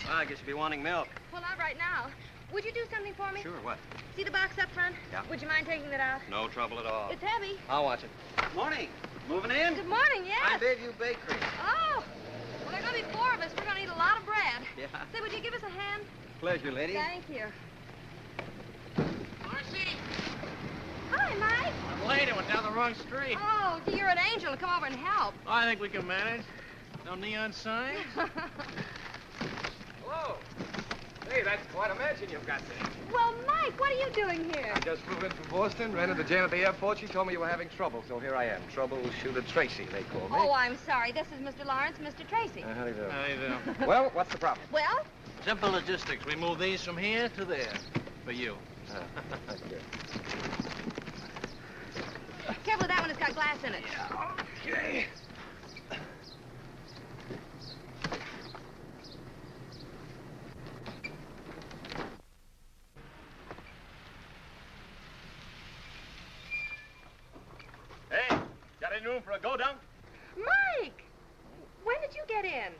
Well, I guess you'll be wanting milk. Well, not right now. Would you do something for me? Sure, what? See the box up front? Yeah. Would you mind taking that out? No trouble at all. It's heavy. I'll watch it. Morning. Moving in? Good morning, yes. I Bayview Bakery. Oh. Well, there are going to be 4 of us. We're going to eat a lot of bread. Yeah. Say, would you give us a hand? Pleasure, lady. Thank you. Marcy! Hi, Mike. I'm late. I went down the wrong street. Oh, gee, you're an angel to come over and help. I think we can manage. No neon signs? Hello. Hey, that's quite a mansion you've got there. Well, Mike, what are you doing here? I just flew in from Boston, ran into Jane at the airport. She told me you were having trouble, so here I am. Troubleshooter Tracy, they call me. Oh, I'm sorry. This is Mr. Lawrence, Mr. Tracy. How do you do? How do you do? Well, what's the problem? Well? Simple logistics. We move these from here to there. For you. Careful with that one. It's got glass in it. Okay. Hey, got any room for a go-down? Mike! When did you get in?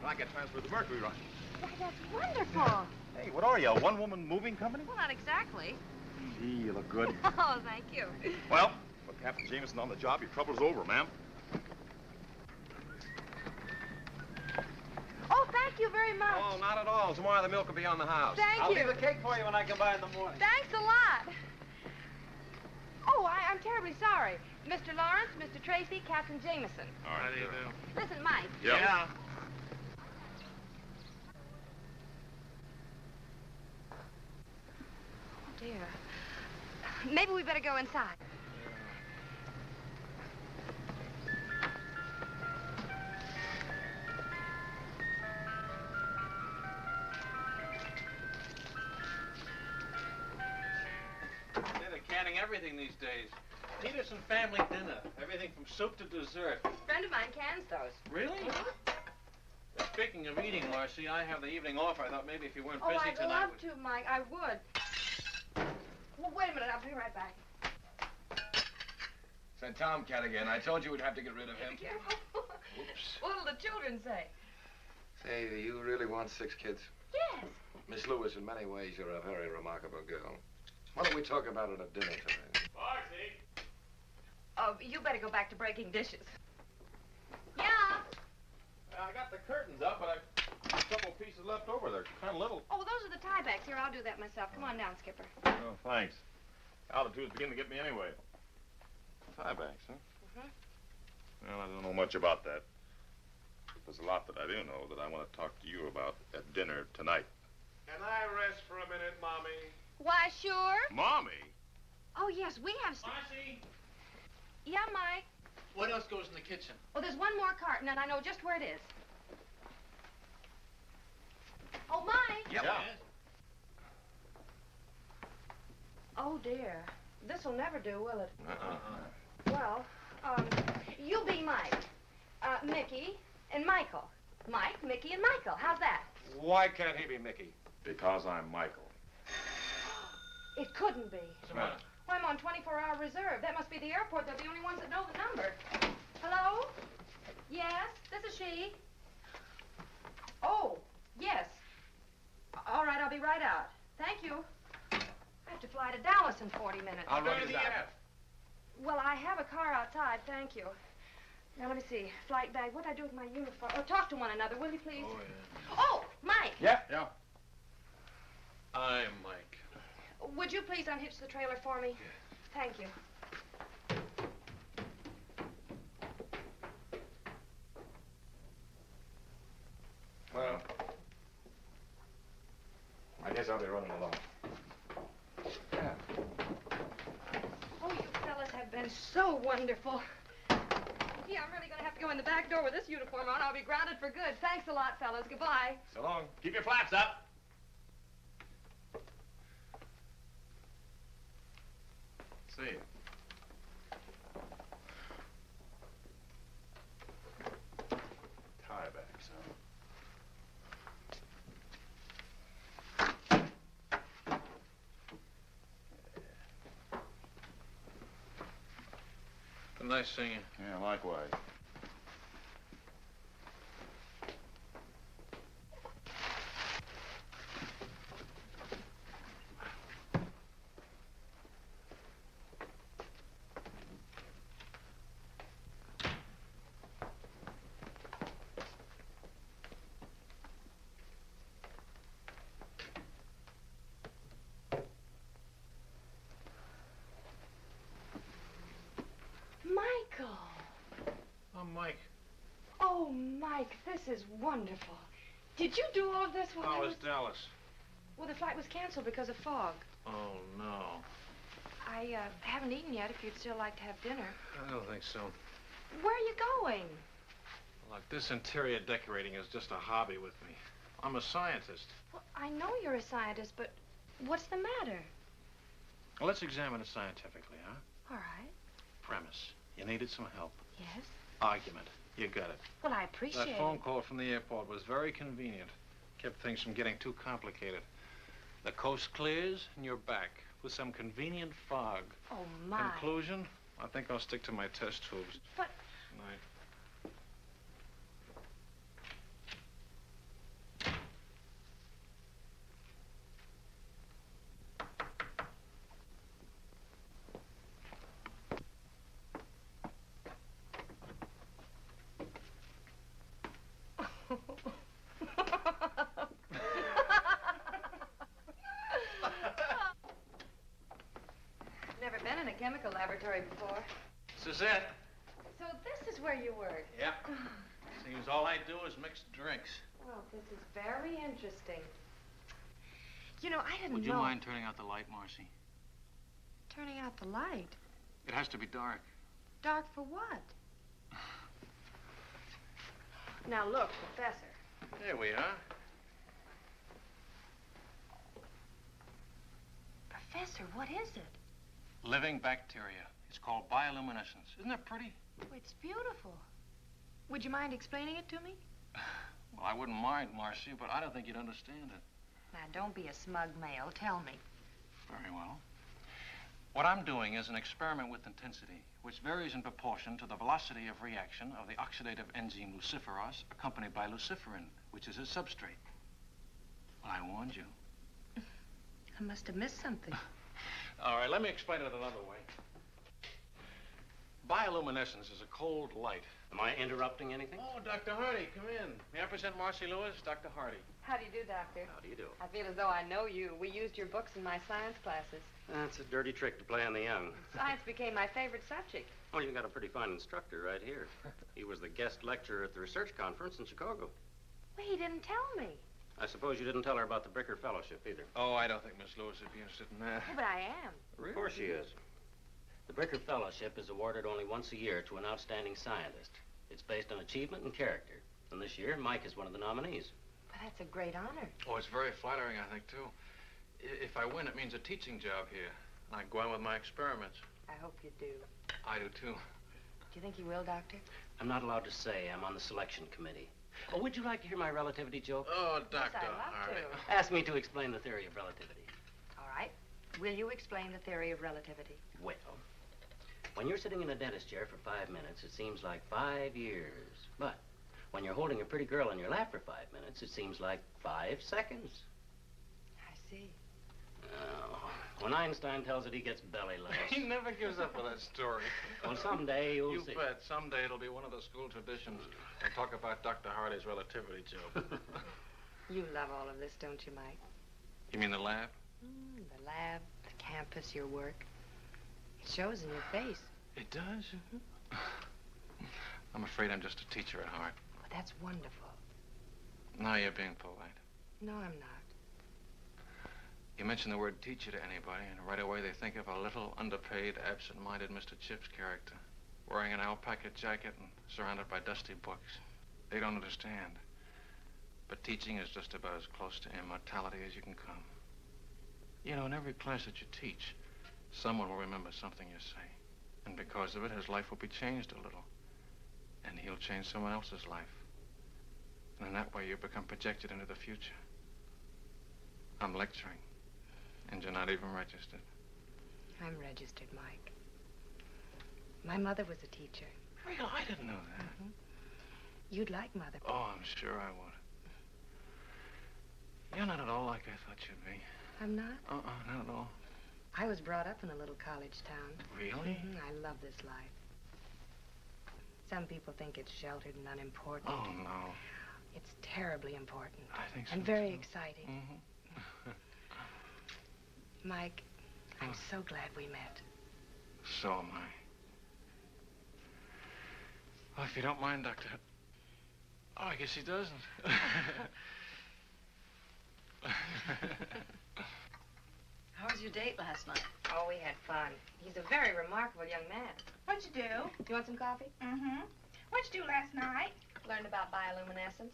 I get transferred to Mercury Run. Why, that's wonderful. Hey, what are you, a one-woman moving company? Well, not exactly. Gee, you look good. Oh, thank you. Well, with Captain Jameson on the job, your trouble's over, ma'am. Oh, thank you very much. Oh, not at all. Tomorrow the milk will be on the house. Thank I'll you. leave a cake for you when I come by in the morning. Thanks a lot. Oh, I'm terribly sorry. Mr. Lawrence, Mr. Tracy, Captain Jameson. All right, How do you do? Listen, Mike. Yeah. Oh, dear. Maybe we better go inside. They're canning everything these days. Peterson family dinner. Everything from soup to dessert. A friend of mine cans those. Really? Speaking of eating, Marcy, I have the evening off. I thought maybe if you weren't Oh, busy I'd tonight... love to, Mike. I would. Well, wait a minute. I'll be right back. Said Tomcat again. I told you we'd have to get rid of him. Be careful. Whoops. What'll the children say? Say, do you really want 6 kids? Yes. Miss Lewis, in many ways, you're a very remarkable girl. Why don't we talk about it at dinner tonight? Marcy! Oh, you better go back to breaking dishes. Yeah. I got the curtains up, but I've a couple pieces left over. They're kind of little. Oh, those are the tiebacks. Here, I'll do that myself. Come on down, Skipper. Oh, thanks. Altitude's beginning to get me anyway. Tiebacks, huh? Mm-hmm. Well, I don't know much about that. There's a lot that I do know that I want to talk to you about at dinner tonight. Can I rest for a minute, Mommy? Why, sure. Mommy? Oh, yes, we have... Marcy! Yeah, Mike? What else goes in the kitchen? Oh, there's one more carton, and I know just where it is. Oh, Mike! Yep. Oh, dear. This'll never do, will it? Uh-uh. Well, you be Mike, Mickey, and Michael. Mike, Mickey, and Michael. How's that? Why can't he be Mickey? Because I'm Michael. It couldn't be. What's the matter? Well, I'm on 24-hour reserve. That must be the airport. They're the only ones that know the number. Hello? Yes, this is she. Oh, yes. All right, I'll be right out. Thank you. I have to fly to Dallas in 40 minutes. I'll run you down. Well, I have a car outside, thank you. Now, let me see. Flight bag. What'd I do with my uniform? Oh, talk to one another, will you, please? Oh, yeah. Oh, Mike. Yeah. I'm Mike. Would you please unhitch the trailer for me? Thank you. Well, I guess I'll be running along. Yeah. Oh, you fellas have been so wonderful. Yeah, I'm really going to have to go in the back door with this uniform on. I'll be grounded for good. Thanks a lot, fellas. Goodbye. So long. Keep your flaps up. See you. Tiebacks, huh? Nice singing. Yeah, likewise. Michael. I'm Mike. Oh, Mike, this is wonderful. Did you do all of this while I How was... was Dallas? Well, the flight was canceled because of fog. Oh, no. I haven't eaten yet if you'd still like to have dinner. I don't think so. Where are you going? Look, this interior decorating is just a hobby with me. I'm a scientist. Well, I know you're a scientist, but what's the matter? Well, let's examine it scientifically, huh? All right. Premise. You needed some help. Yes? Argument. You got it. Well, I appreciate That phone call from the airport was very convenient. Kept things from getting too complicated. The coast clears and you're back with some convenient fog. Oh, my. Conclusion? I think I'll stick to my test tubes. But... Night. Never been in a chemical laboratory before. Suzette. So this is where you work? Yeah. Seems all I do is mix drinks. Well, this is very interesting. You know, I didn't know... Would you mind turning out the light, Marcy? Turning out the light? It has to be dark. Dark for what? Now, look, Professor. There we are. Professor, what is it? Living bacteria. It's called bioluminescence. Isn't that pretty? Oh, it's beautiful. Would you mind explaining it to me? Well, I wouldn't mind, Marcy, but I don't think you'd understand it. Now, don't be a smug male. Tell me. Very well. What I'm doing is an experiment with intensity, which varies in proportion to the velocity of reaction of the oxidative enzyme luciferase, accompanied by luciferin, which is its substrate. Well, I warned you. I must have missed something. All right, let me explain it another way. Bioluminescence is a cold light. Am I interrupting anything? Oh, Dr. Hardy, come in. May I present Marcy Lewis, Dr. Hardy. How do you do, Doctor? How do you do? I feel as though I know you. We used your books in my science classes. That's a dirty trick to play on the young. Science became my favorite subject. Well, you've got a pretty fine instructor right here. He was the guest lecturer at the research conference in Chicago. Well, he didn't tell me. I suppose you didn't tell her about the Bricker Fellowship either. Oh, I don't think Miss Lewis would be interested in that. Oh, but I am. Really? Of course she is. The Bricker Fellowship is awarded only once a year to an outstanding scientist. It's based on achievement and character. And this year, Mike is one of the nominees. But that's a great honor. Oh, it's very flattering, I think, too. If I win, it means a teaching job here. And I go on with my experiments. I hope you do. I do, too. Do you think you will, Doctor? I'm not allowed to say. I'm on the selection committee. Oh, would you like to hear my relativity joke? Oh, Doctor. Yes, I'd love to. Ask me to explain the theory of relativity. All right. Will you explain the theory of relativity? Well, when you're sitting in a dentist chair for 5 minutes, it seems like 5 years. But when you're holding a pretty girl in your lap for 5 minutes, it seems like 5 seconds. I see. Oh, when Einstein tells it, he gets belly laughs. He never gives up with that story. Well, someday you'll see. You bet. Someday it'll be one of the school traditions. We'll talk about Dr. Hardy's relativity joke. You love all of this, don't you, Mike? You mean the lab? The lab, the campus, your work. It shows in your face. It does? I'm afraid I'm just a teacher at heart. Well, that's wonderful. Now you're being polite. No, I'm not. You mention the word teacher to anybody, and right away they think of a little, underpaid, absent-minded Mr. Chips character, wearing an alpaca jacket and surrounded by dusty books. They don't understand. But teaching is just about as close to immortality as you can come. You know, in every class that you teach, someone will remember something you say. And because of it, his life will be changed a little. And he'll change someone else's life. And in that way, you become projected into the future. I'm lecturing. And you're not even registered. I'm registered, Mike. My mother was a teacher. Really? I didn't know that. Mm-hmm. You'd like Mother. Oh, I'm sure I would. You're not at all like I thought you'd be. I'm not? Not at all. I was brought up in a little college town. Really? Mm-hmm. I love this life. Some people think it's sheltered and unimportant. Oh, no. It's terribly important. I think so, and very too. exciting. Mm-hmm. Mike, I'm so glad we met. So am I. Well, if you don't mind, Doctor... Oh, I guess he doesn't. How was your date last night? Oh, we had fun. He's a very remarkable young man. What'd you do? You want some coffee? Mm-hmm. What'd you do last night? Learned about bioluminescence.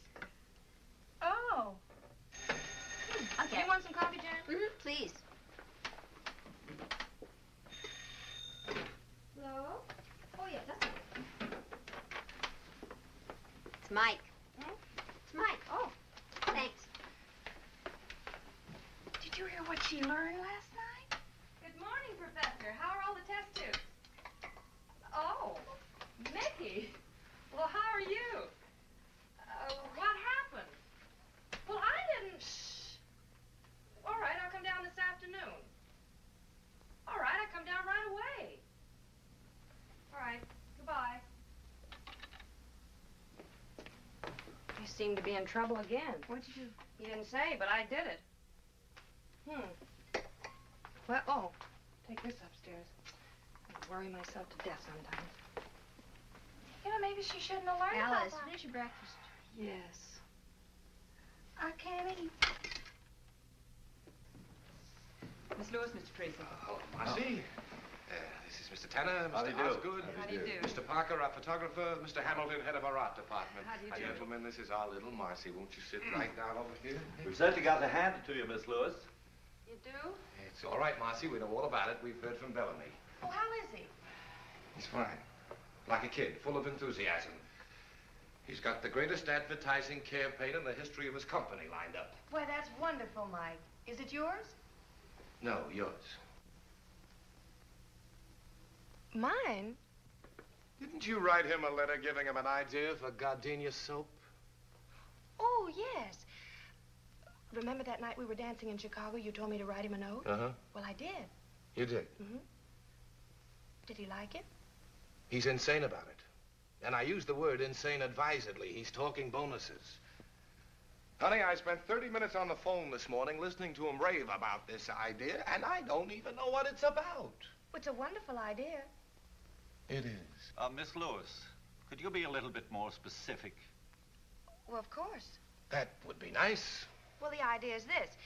Oh. Okay. You want some coffee, Jan? Mm-hmm. Please. Hello? Oh, yeah, that's it. It's Mike. Hmm? It's Mike. Oh. Thanks. Did you hear what she learned last night? Good morning, Professor. How are all the test tubes? Oh, Mickey. Well, how are you? What happened? Well, I didn't... Shh. All right, I'll come down this afternoon. All right, I'll come down right away. All right, goodbye. You seem to be in trouble again. What'd you do? You didn't say, but I did it. Well, oh, take this upstairs. I worry myself to death sometimes. You know, maybe she shouldn't have learned Alice, about that. Finish your breakfast. Yes. I can't eat. Miss Lewis, Mr. Tracy. Hello, Marcy. This is Mr. Tanner, How do Mr. you do? Osgood. How do you do? Mr. Parker, our photographer, Mr. Hamilton, head of our art department. How do you do? Gentlemen, this is our little Marcy. Won't you sit right down over here? We've certainly got to hand it to you, Miss Lewis. You do? It's all right, Marcy. We know all about it. We've heard from Bellamy. Oh, how is he? He's fine. Like a kid, full of enthusiasm. He's got the greatest advertising campaign in the history of his company lined up. Why, that's wonderful, Mike. Is it yours? No, yours. Mine? Didn't you write him a letter giving him an idea for gardenia soap? Oh, yes. Remember that night we were dancing in Chicago? You told me to write him a note? Uh-huh. Well, I did. You did? Mm-hmm. Did he like it? He's insane about it. And I use the word insane advisedly. He's talking bonuses. Honey, I spent 30 minutes on the phone this morning listening to him rave about this idea, and I don't even know what it's about. It's a wonderful idea. It is. Miss Lewis, could you be a little bit more specific? Well, of course. That would be nice. Well, the idea is this.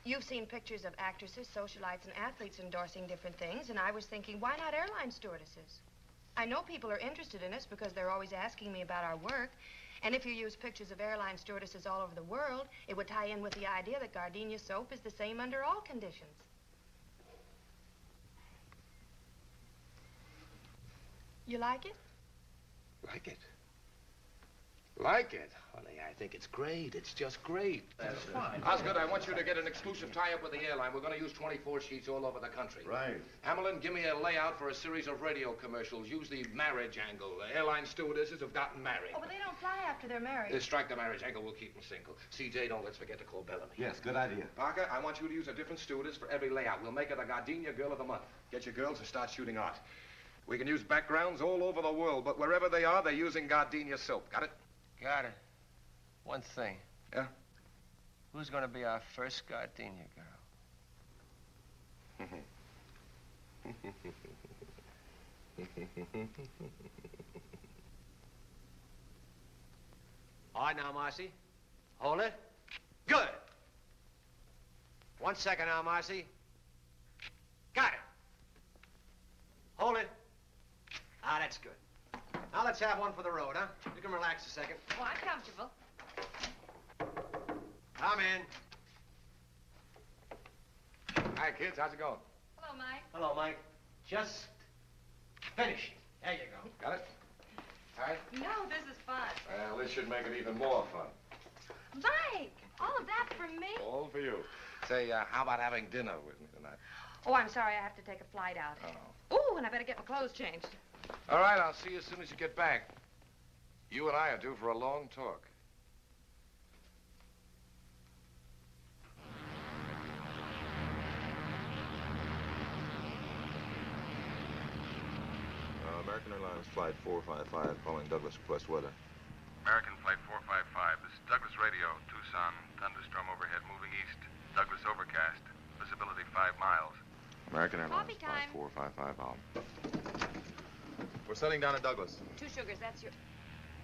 You've seen pictures of actresses, socialites, and athletes endorsing different things, and I was thinking, why not airline stewardesses? I know people are interested in us because they're always asking me about our work, and if you use pictures of airline stewardesses all over the world, it would tie in with the idea that gardenia soap is the same under all conditions. You like it? Like it? Like it? Honey, I think it's great. It's just great. That's fine. Osgood, I want you to get an exclusive tie-up with the airline. We're going to use 24 sheets all over the country. Right. Hamilton, give me a layout for a series of radio commercials. Use the marriage angle. The airline stewardesses have gotten married. Oh, but they don't fly after they're married. Strike the marriage angle. We'll keep them single. CJ, don't let's forget to call Bellamy. Yes, good idea. Parker, I want you to use a different stewardess for every layout. We'll make her the Gardenia Girl of the Month. Get your girls and start shooting art. We can use backgrounds all over the world, but wherever they are, they're using Gardenia soap. Got it? Got it. One thing. Yeah? Who's going to be our first gardenia girl? All right, now, Marcy. Hold it. Good. 1 second now, Marcy. Got it. Hold it. Ah, that's good. Now let's have one for the road, huh? You can relax a second. Oh, I'm comfortable. Come in. Hi, kids. How's it going? Hello, Mike. Hello, Mike. Just finishing. There you go. Got it? All right? No, this is fun. Well, this should make it even more fun. Mike, all of that for me? All for you. Say, how about having dinner with me tonight? Oh, I'm sorry. I have to take a flight out. Oh. Ooh, and I better get my clothes changed. All right, I'll see you as soon as you get back. You and I are due for a long talk. American Airlines Flight 455 calling Douglas request weather. American Flight 455, this is Douglas Radio, Tucson, thunderstorm overhead moving east. Douglas overcast, visibility 5 miles. American Airlines Coffee Flight time. 455 out. We're setting down at Douglas. 2 sugars, that's your...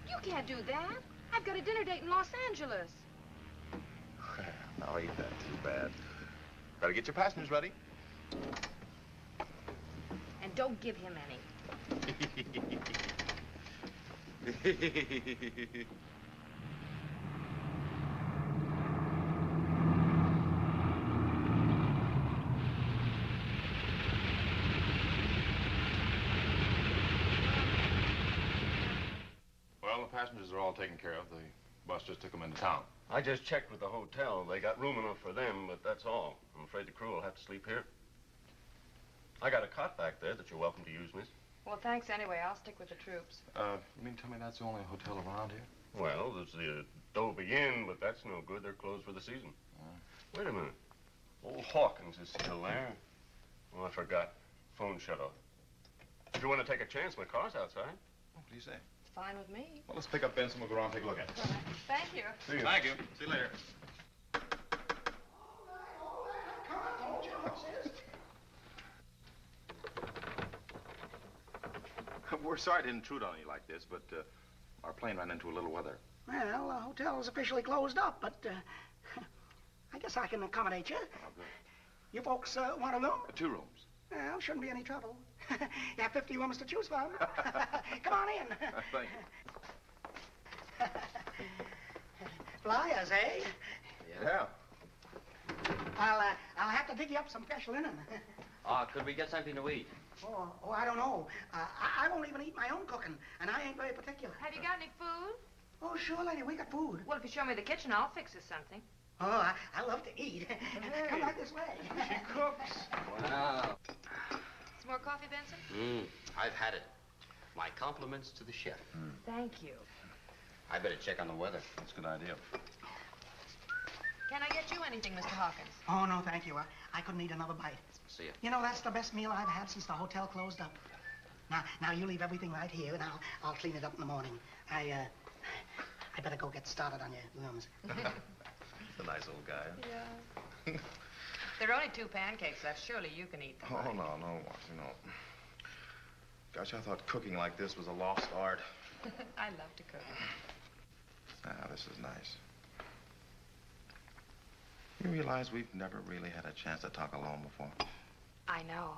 You can't do that. I've got a dinner date in Los Angeles. Well, Oh, ain't that too bad? Better get your passengers ready. And don't give him any. Well, the passengers are all taken care of. The bus just took them into town. I just checked with the hotel. They got room enough for them, but that's all. I'm afraid the crew will have to sleep here. I got a cot back there that you're welcome to use, miss. Well, thanks anyway. I'll stick with the troops. You mean tell me that's the only hotel around here? Well, there's the Adobe Inn, but that's no good. They're closed for the season. Wait a minute. Old Hawkins is still there. Oh, I forgot. Phone shut off. If you want to take a chance, my car's outside. What do you say? It's fine with me. Well, let's pick up Benson. We'll go around and take a look at it. Thank you. See you. Thank you. See you later. We're sorry to intrude on you like this, but our plane ran into a little weather. Well, the hotel is officially closed up, but I guess I can accommodate you. Oh, good. You folks want a room? 2 rooms. Well, shouldn't be any trouble. You have 50 rooms to choose from. Come on in. Thank you. Flyers, eh? Yeah. I'll have to dig you up some fresh linen. Could we get something to eat? Oh, I don't know. I won't even eat my own cooking, and I ain't very particular. Have you got any food? Oh, sure, lady, we got food. Well, if you show me the kitchen, I'll fix us something. Oh, I love to eat. Come right this way. She cooks. Wow. Some more coffee, Benson? I've had it. My compliments to the chef. Thank you. I better check on the weather. That's a good idea. Can I get you anything, Mr. Hawkins? Oh, no, thank you. I couldn't eat another bite. See ya. You know, that's the best meal I've had since the hotel closed up. Now you leave everything right here, and I'll clean it up in the morning. I better go get started on your rooms. He's a nice old guy. Yeah. There are only 2 pancakes left. Surely you can eat them. Oh, no, Marcy, no. Gosh, I thought cooking like this was a lost art. I love to cook. This is nice. You realize we've never really had a chance to talk alone before? I know.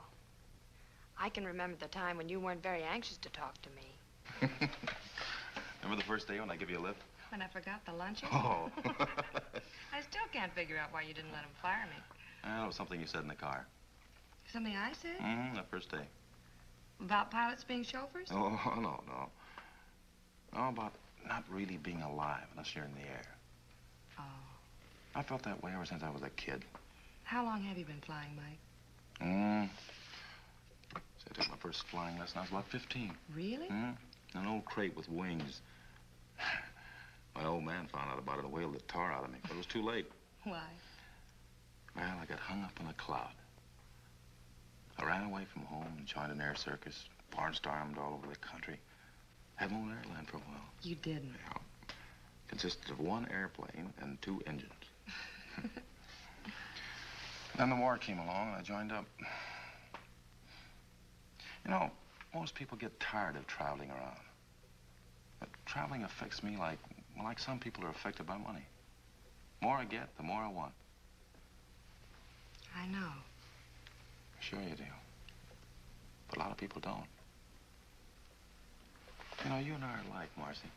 I can remember the time when you weren't very anxious to talk to me. Remember the first day when I gave you a lift? When I forgot the luncheon? Oh. I still can't figure out why you didn't let him fire me. It was something you said in the car. Something I said? That first day. About pilots being chauffeurs? Oh, no. No, about not really being alive unless you're in the air. Oh. I felt that way ever since I was a kid. How long have you been flying, Mike? So I took my first flying lesson. I was about 15. Really? An old crate with wings. My old man found out about it and whaled the tar out of me, but it was too late. Why? Well, I got hung up in a cloud. I ran away from home and joined an air circus, barnstormed all over the country. Had my own airline for a while. You didn't? Yeah. Consisted of 1 airplane and 2 engines. Then the war came along and I joined up. You know, most people get tired of traveling around. But traveling affects me like some people are affected by money. The more I get, the more I want. I know. Sure you do. But a lot of people don't. You know, you and I are alike, Marcy.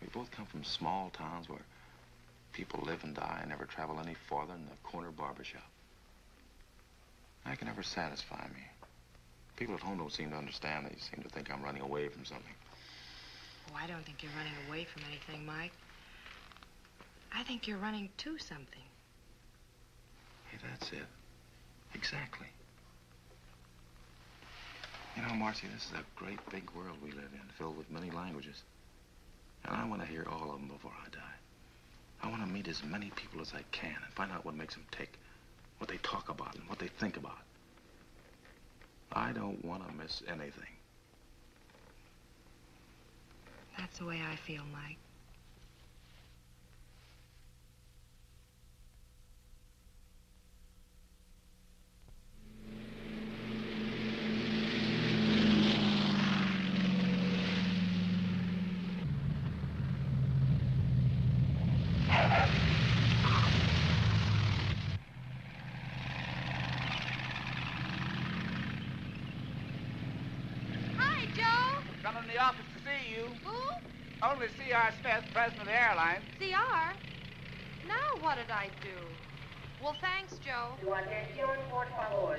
We both come from small towns where people live and die and never travel any farther than the corner barbershop. That can never satisfy me. People at home don't seem to understand. They seem to think I'm running away from something. Oh, I don't think you're running away from anything, Mike. I think you're running to something. Hey, that's it. Exactly. You know, Marcy, this is a great big world we live in, filled with many languages. And I want to hear all of them before I die. I want to meet as many people as I can and find out what makes them tick, what they talk about and what they think about. I don't want to miss anything. That's the way I feel, Mike. Come in the office to see you. Who? Only C.R. Smith, president of the airline. CR? Now what did I do? Well, thanks, Joe. Su atención, por favor.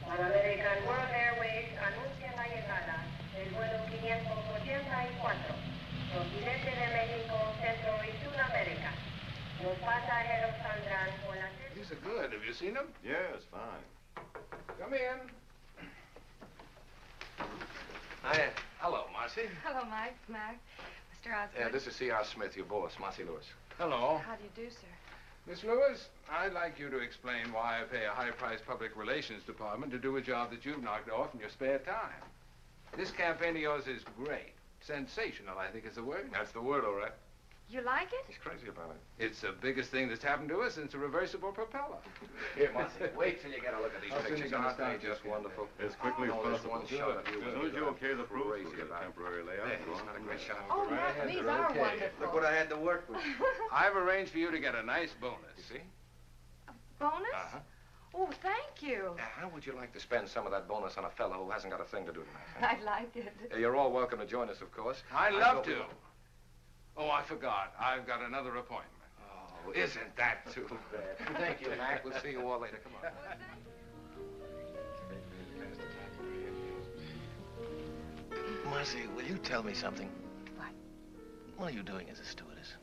Pan American World Airways anuncia la llegada del vuelo 584, procedente de México, Centro y Sudamérica. Los pasajeros saldrán por la... These are good. Have you seen them? Yes, fine. Come in. Hello, Marcy. Hello, Mike. Mac. Mr. Osgood. Yeah, this is C.R. Smith, your boss, Marcy Lewis. Hello. How do you do, sir? Miss Lewis, I'd like you to explain why I pay a high-priced public relations department to do a job that you've knocked off in your spare time. This campaign of yours is great. Sensational, I think is the word. That's the word, all right. You like it? He's crazy about it. It's the biggest thing that's happened to us since a reversible propeller. Here, Marcy, wait till you get a look at these How soon pictures. you gonna Aren't they start just this? wonderful? As quickly as There's possible. one shot of you. As soon as you okay the proof, we'll get a about it. temporary layout. There, isn't that a great shot? Oh, Mac, these are wonderful. Look what I had to work with. I've arranged for you to get a nice bonus. You see? Bonus? Uh-huh. Oh, thank you. How would you like to spend some of that bonus on a fellow who hasn't got a thing to do tonight? I'd like it. You're all welcome to join us, of course. I'd I love thought we- to. Oh, I forgot. I've got another appointment. Oh, isn't that too bad? Thank you, Mac. We'll see you all later. Come on. Marcy, will you tell me something? What? What are you doing as a stewardess?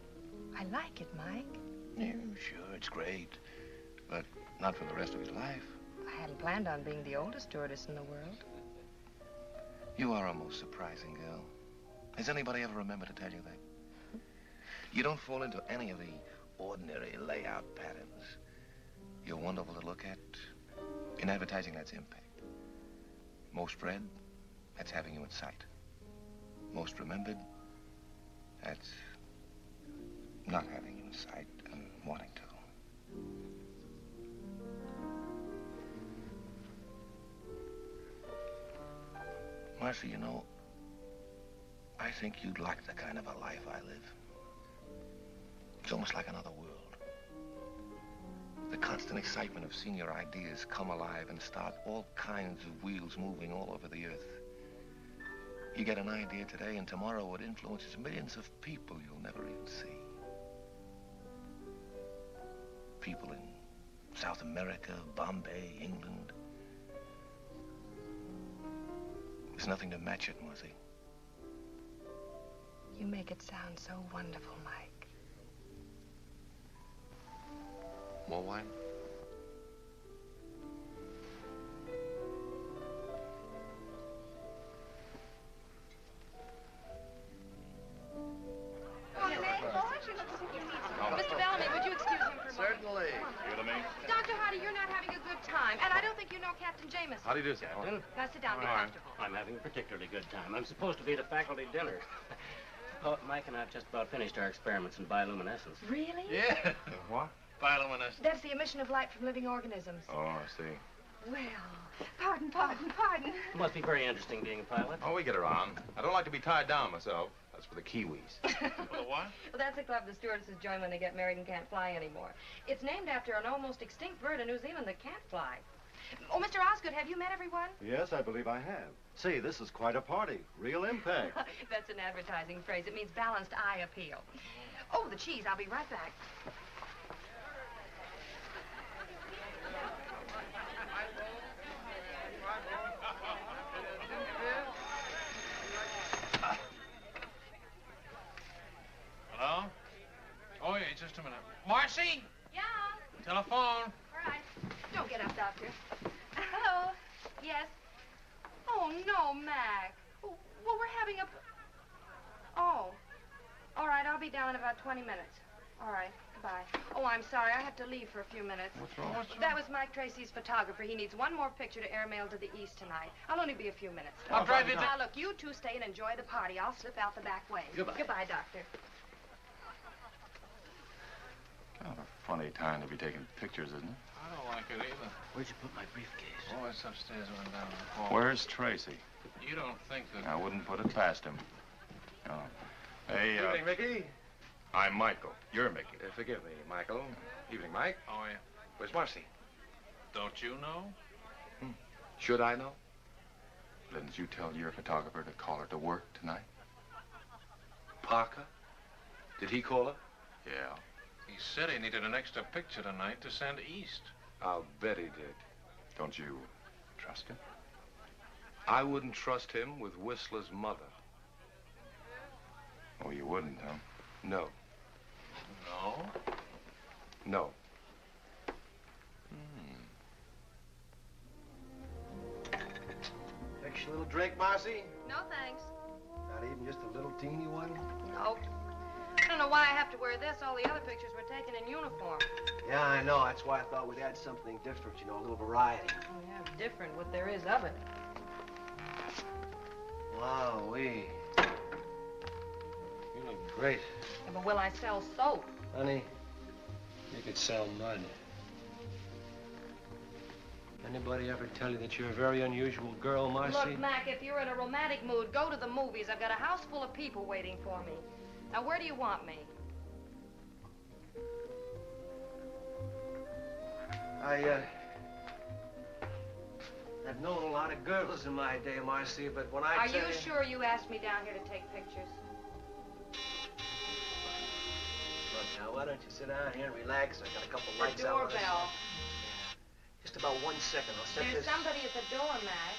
I like it, Mike. Yeah, sure, it's great. But not for the rest of your life. I hadn't planned on being the oldest stewardess in the world. You are a most surprising girl. Has anybody ever remembered to tell you that? You don't fall into any of the ordinary layout patterns. You're wonderful to look at. In advertising, that's impact. Most read, that's having you in sight. Most remembered, that's not having you in sight and wanting to. Marcy, you know, I think you'd like the kind of a life I live. It's almost like another world. The constant excitement of seeing your ideas come alive and start all kinds of wheels moving all over the earth. You get an idea today, and tomorrow it influences millions of people you'll never even see. People in South America, Bombay, England. There's nothing to match it, Marcy. You make it sound so wonderful, Mike. More wine? Mr. Bellamy, would you excuse him for a moment? Certainly. You to me? Dr. Hardy, you're not having a good time, and I don't think you know Captain Jameson. How do you do, Captain? Now sit down, be comfortable. I'm having a particularly good time. I'm supposed to be at a faculty dinner. Oh, Mike and I have just about finished our experiments in bioluminescence. Really? Yeah. What? Bioluminescence. That's the emission of light from living organisms. Oh, I see. Well, pardon. It must be very interesting being a pilot. Oh, we get around. I don't like to be tied down myself. That's for the Kiwis. For the what? Well, that's a club the stewardesses join when they get married and can't fly anymore. It's named after an almost extinct bird in New Zealand that can't fly. Oh, Mr. Osgood, have you met everyone? Yes, I believe I have. Say, this is quite a party. Real impact. That's an advertising phrase. It means balanced eye appeal. Oh, the cheese. I'll be right back. Hello? Oh, yeah, just a minute. Marcy? Yeah? Telephone. All right. Don't get up, Doctor. Hello? Yes? Oh, no, Mac. Well, we're having a... Oh. All right, I'll be down in about 20 minutes. All right, goodbye. Oh, I'm sorry. I have to leave for a few minutes. What's wrong? That was Mike Tracy's photographer. He needs one more picture to airmail to the east tonight. I'll only be a few minutes. I'll drive you down. Now, look, you two stay and enjoy the party. I'll slip out the back way. Goodbye. Goodbye, Doctor. Kind of a funny time to be taking pictures, isn't it? I don't like it either. Where'd you put my briefcase? Oh, it's upstairs. I went down to the hall. Where's Tracy? You don't think that... I wouldn't put it past him. No. Hey, Evening, Mickey. I'm Michael. You're Mickey. Forgive me, Michael. Evening, Mike. Oh, yeah. Where's Marcy? Don't you know? Should I know? Didn't you tell your photographer to call her to work tonight? Parker? Did he call her? Yeah. He said he needed an extra picture tonight to send east. I'll bet he did. Don't you trust him? I wouldn't trust him with Whistler's mother. Oh, you wouldn't, huh? No. No? No. Extra little drink, Marcy? No, thanks. Not even just a little teeny one? Nope. I don't know why I have to wear this. All the other pictures were taken in uniform. Yeah, I know. That's why I thought we'd add something different, you know, a little variety. Oh, yeah, different what there is of it. Wowee. You look great. Yeah, but will I sell soap? Honey, you could sell mud. Anybody ever tell you that you're a very unusual girl, Marcy? Look, Mac, if you're in a romantic mood, go to the movies. I've got a house full of people waiting for me. Now, where do you want me? I've known a lot of girls in my day, Marcy, but when I Are tell you sure you asked me down here to take pictures? Look, now, why don't you sit down here and relax? I got a couple The lights I wanna see. doorbell. Just about 1 second. I'll set There's this. somebody at the door, Mac.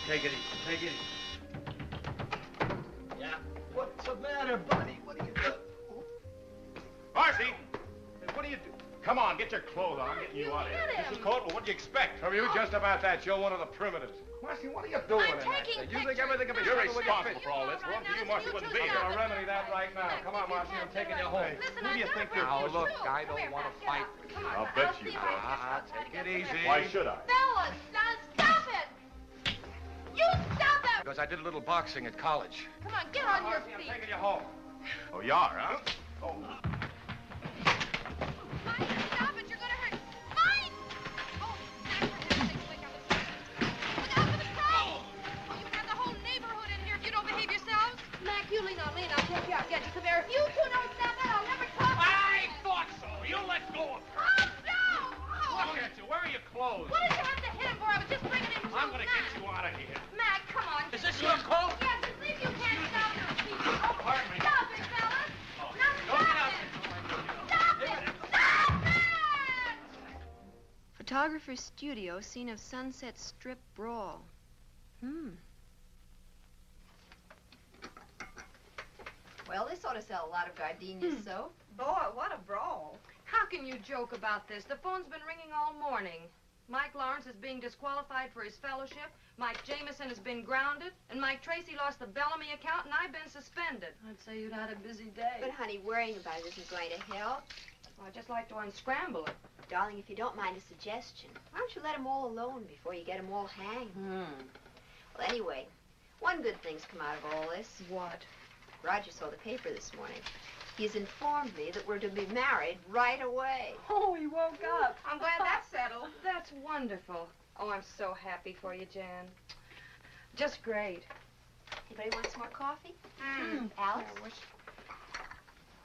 Take it easy. Take it easy. Yeah. What's the matter, buddy? What are you doing? Marcy! Hey, what do you do? Come on, get your clothes on. I'm getting you out of here. This is cold, but what do you expect? From you, just about that. You're one of the primitives. Marcy, what are you doing in that taking thing? You think everything can be You're settled with your responsible for all this. Well, for you, Marcy wouldn't be I'm here. gonna remedy that right now. Come on, Marcy, I'm taking you home. Listen, Who do you think you're Now, fooling? look, I don't want to fight with you. I'll bet you do. Take it easy. Why should I? Fellas, now stop it! You stop it! Because I did a little boxing at college. Come on, get on your Marcy, I'm feet. taking you home. Oh, you are, huh? Oh. Mike, stop it, you're gonna hurt. Mike! Oh, Mac, for heaven's sake, wake up. Look out for the crow! Oh, you have the whole neighborhood in here if you don't behave yourselves. Mac, you lean on me and I'll take you out. Get you. Come here. If you two don't stop it, I'll never talk to you. I thought so. You let go of her. Oh, no! Oh. Look at you. Where are your clothes? What did you have to hit him for? I was just bringing him I'm going to get you out of here. Mac, come on. Is this your coat? Yes, and see if you can't stop your feet. Oh, Pardon me. stop it, fellas. Oh, Now don't get stop out. it. Stop it. Stop it! Photographer's studio, scene of Sunset Strip brawl. Well, this ought to sell a lot of gardenias soap. Boy, what a brawl. How can you joke about this? The phone's been ringing all morning. Mike Lawrence is being disqualified for his fellowship. Mike Jameson has been grounded. And Mike Tracy lost the Bellamy account, and I've been suspended. I'd say you'd had a busy day. But, honey, worrying about it isn't going to help. Well, I'd just like to unscramble it. Darling, if you don't mind a suggestion, why don't you let them all alone before you get them all hanged? Well, anyway, one good thing's come out of all this. What? Roger saw the paper this morning. He's informed me that we're to be married right away. Oh, he woke up. I'm glad that's settled. That's wonderful. Oh, I'm so happy for you, Jan. Just great. Anybody want some more coffee? Alice?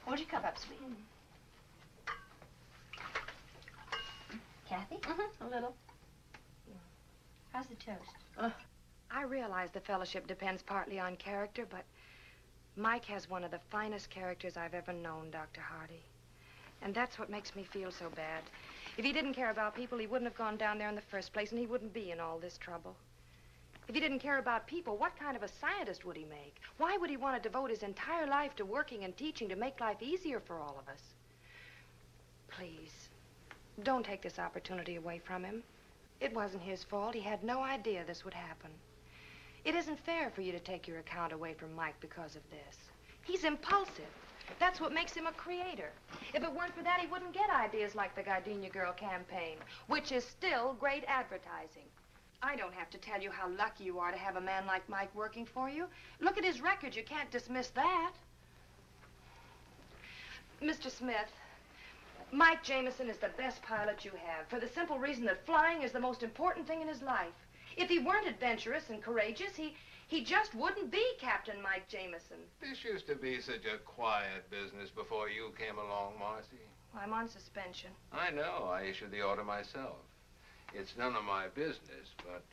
Hold your cup up, sweet. Kathy? A little. How's the toast? I realize the fellowship depends partly on character, but Mike has one of the finest characters I've ever known, Dr. Hardy. And that's what makes me feel so bad. If he didn't care about people, he wouldn't have gone down there in the first place, and he wouldn't be in all this trouble. If he didn't care about people, what kind of a scientist would he make? Why would he want to devote his entire life to working and teaching to make life easier for all of us? Please, don't take this opportunity away from him. It wasn't his fault. He had no idea this would happen. It isn't fair for you to take your account away from Mike because of this. He's impulsive. That's what makes him a creator. If it weren't for that, he wouldn't get ideas like the Gardenia Girl campaign, which is still great advertising. I don't have to tell you how lucky you are to have a man like Mike working for you. Look at his record. You can't dismiss that. Mr. Smith, Mike Jameson is the best pilot you have for the simple reason that flying is the most important thing in his life. If he weren't adventurous and courageous, He just wouldn't be Captain Mike Jameson. This used to be such a quiet business before you came along, Marcy. Well, I'm on suspension. I know. I issued the order myself. It's none of my business, but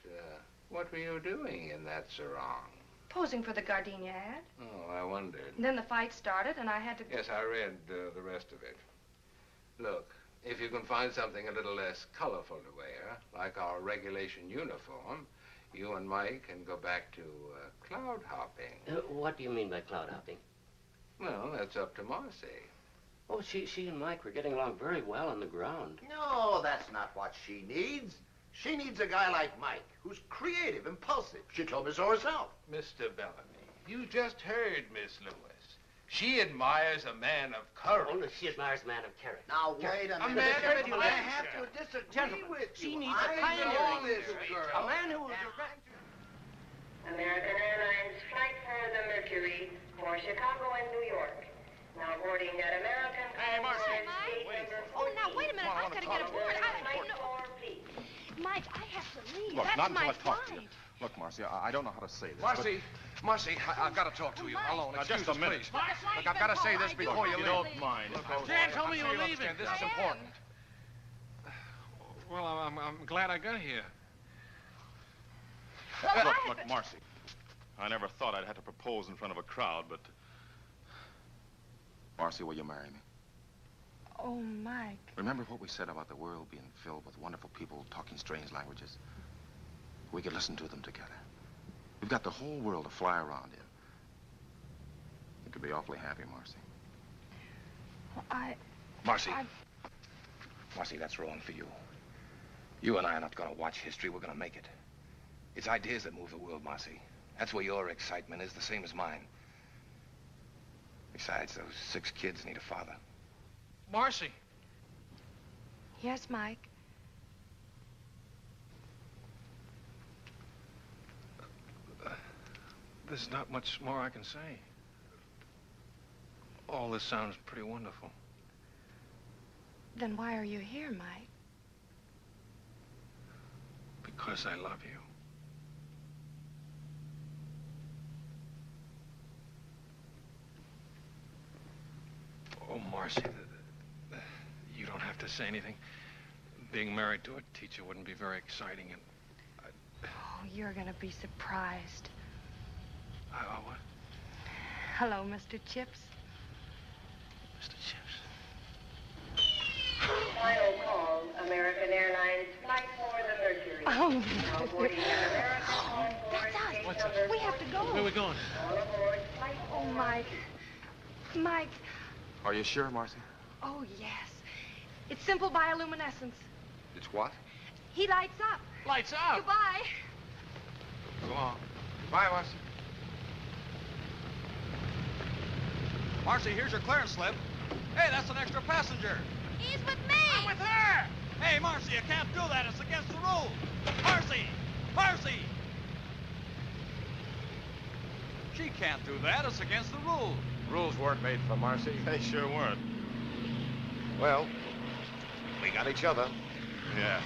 what were you doing in that sarong? Posing for the Gardenia ad. Oh, I wondered. And then the fight started, and I had to... Yes, I read the rest of it. Look, if you can find something a little less colorful to wear, like our regulation uniform, you and Mike can go back to cloud hopping. What do you mean by cloud hopping? Well, that's up to Marcy. Oh, she and Mike were getting along very well on the ground. No, that's not what she needs. She needs a guy like Mike, who's creative, impulsive. She told me so herself. Mr. Bellamy, you just heard Miss Lewis. She admires a man of courage. Only she admires a man of character. Now, wait a minute. man Gentlemen, of I character. have to disagree Gentlemen, with you. she needs I a pioneering know this spirit. girl. A man who will American Airlines flight for the Mercury for Chicago and New York. Now boarding at American Airlines. Oh, now, wait a minute. I've got to get aboard. I don't know. Mike, I have to leave. Look, That's not until my I talk to you. flight. Look, Marcy, I don't know how to say this. Marcy, I've got to talk to you alone. Now, just a minute. Please. Look, I've got to say this before you You leave. don't mind. Dan told me you were leaving. This is important. Well, I'm glad I got here. Look, Marcy. I never thought I'd have to propose in front of a crowd, but... Marcy, will you marry me? Oh, Mike. Remember what we said about the world being filled with wonderful people talking strange languages? We could listen to them together. We've got the whole world to fly around in. You could be awfully happy, Marcy. Well, Marcy. Marcy, that's wrong for you. You and I are not going to watch history. We're going to make it. It's ideas that move the world, Marcy. That's where your excitement is, the same as mine. Besides, those 6 kids need a father. Marcy. Yes, Mike. There's not much more I can say. All this sounds pretty wonderful. Then why are you here, Mike? Because I love you. Oh, Marcy, you don't have to say anything. Being married to a teacher wouldn't be very exciting, and Oh, you're gonna be surprised. what? Hello, Mr. Chips. Mr. Chips. Final call, American Airlines flight for the Mercury. Oh. Now boarding at American That's us. What's up? We have to go. Where are we going? All aboard flight Oh, Mike. Mike. Are you sure, Marcy? Oh, yes. It's simple bioluminescence. It's what? He lights up. Lights out. Goodbye. Go on. Bye, Marcy. Marcy, here's your clearance slip. Hey, that's an extra passenger. He's with me. I'm with her. Hey, Marcy, you can't do that. It's against the rules. Marcy! Marcy! She can't do that. It's against the rules. Rules weren't made for Marcy. They sure weren't. Well, we got each other. Yeah.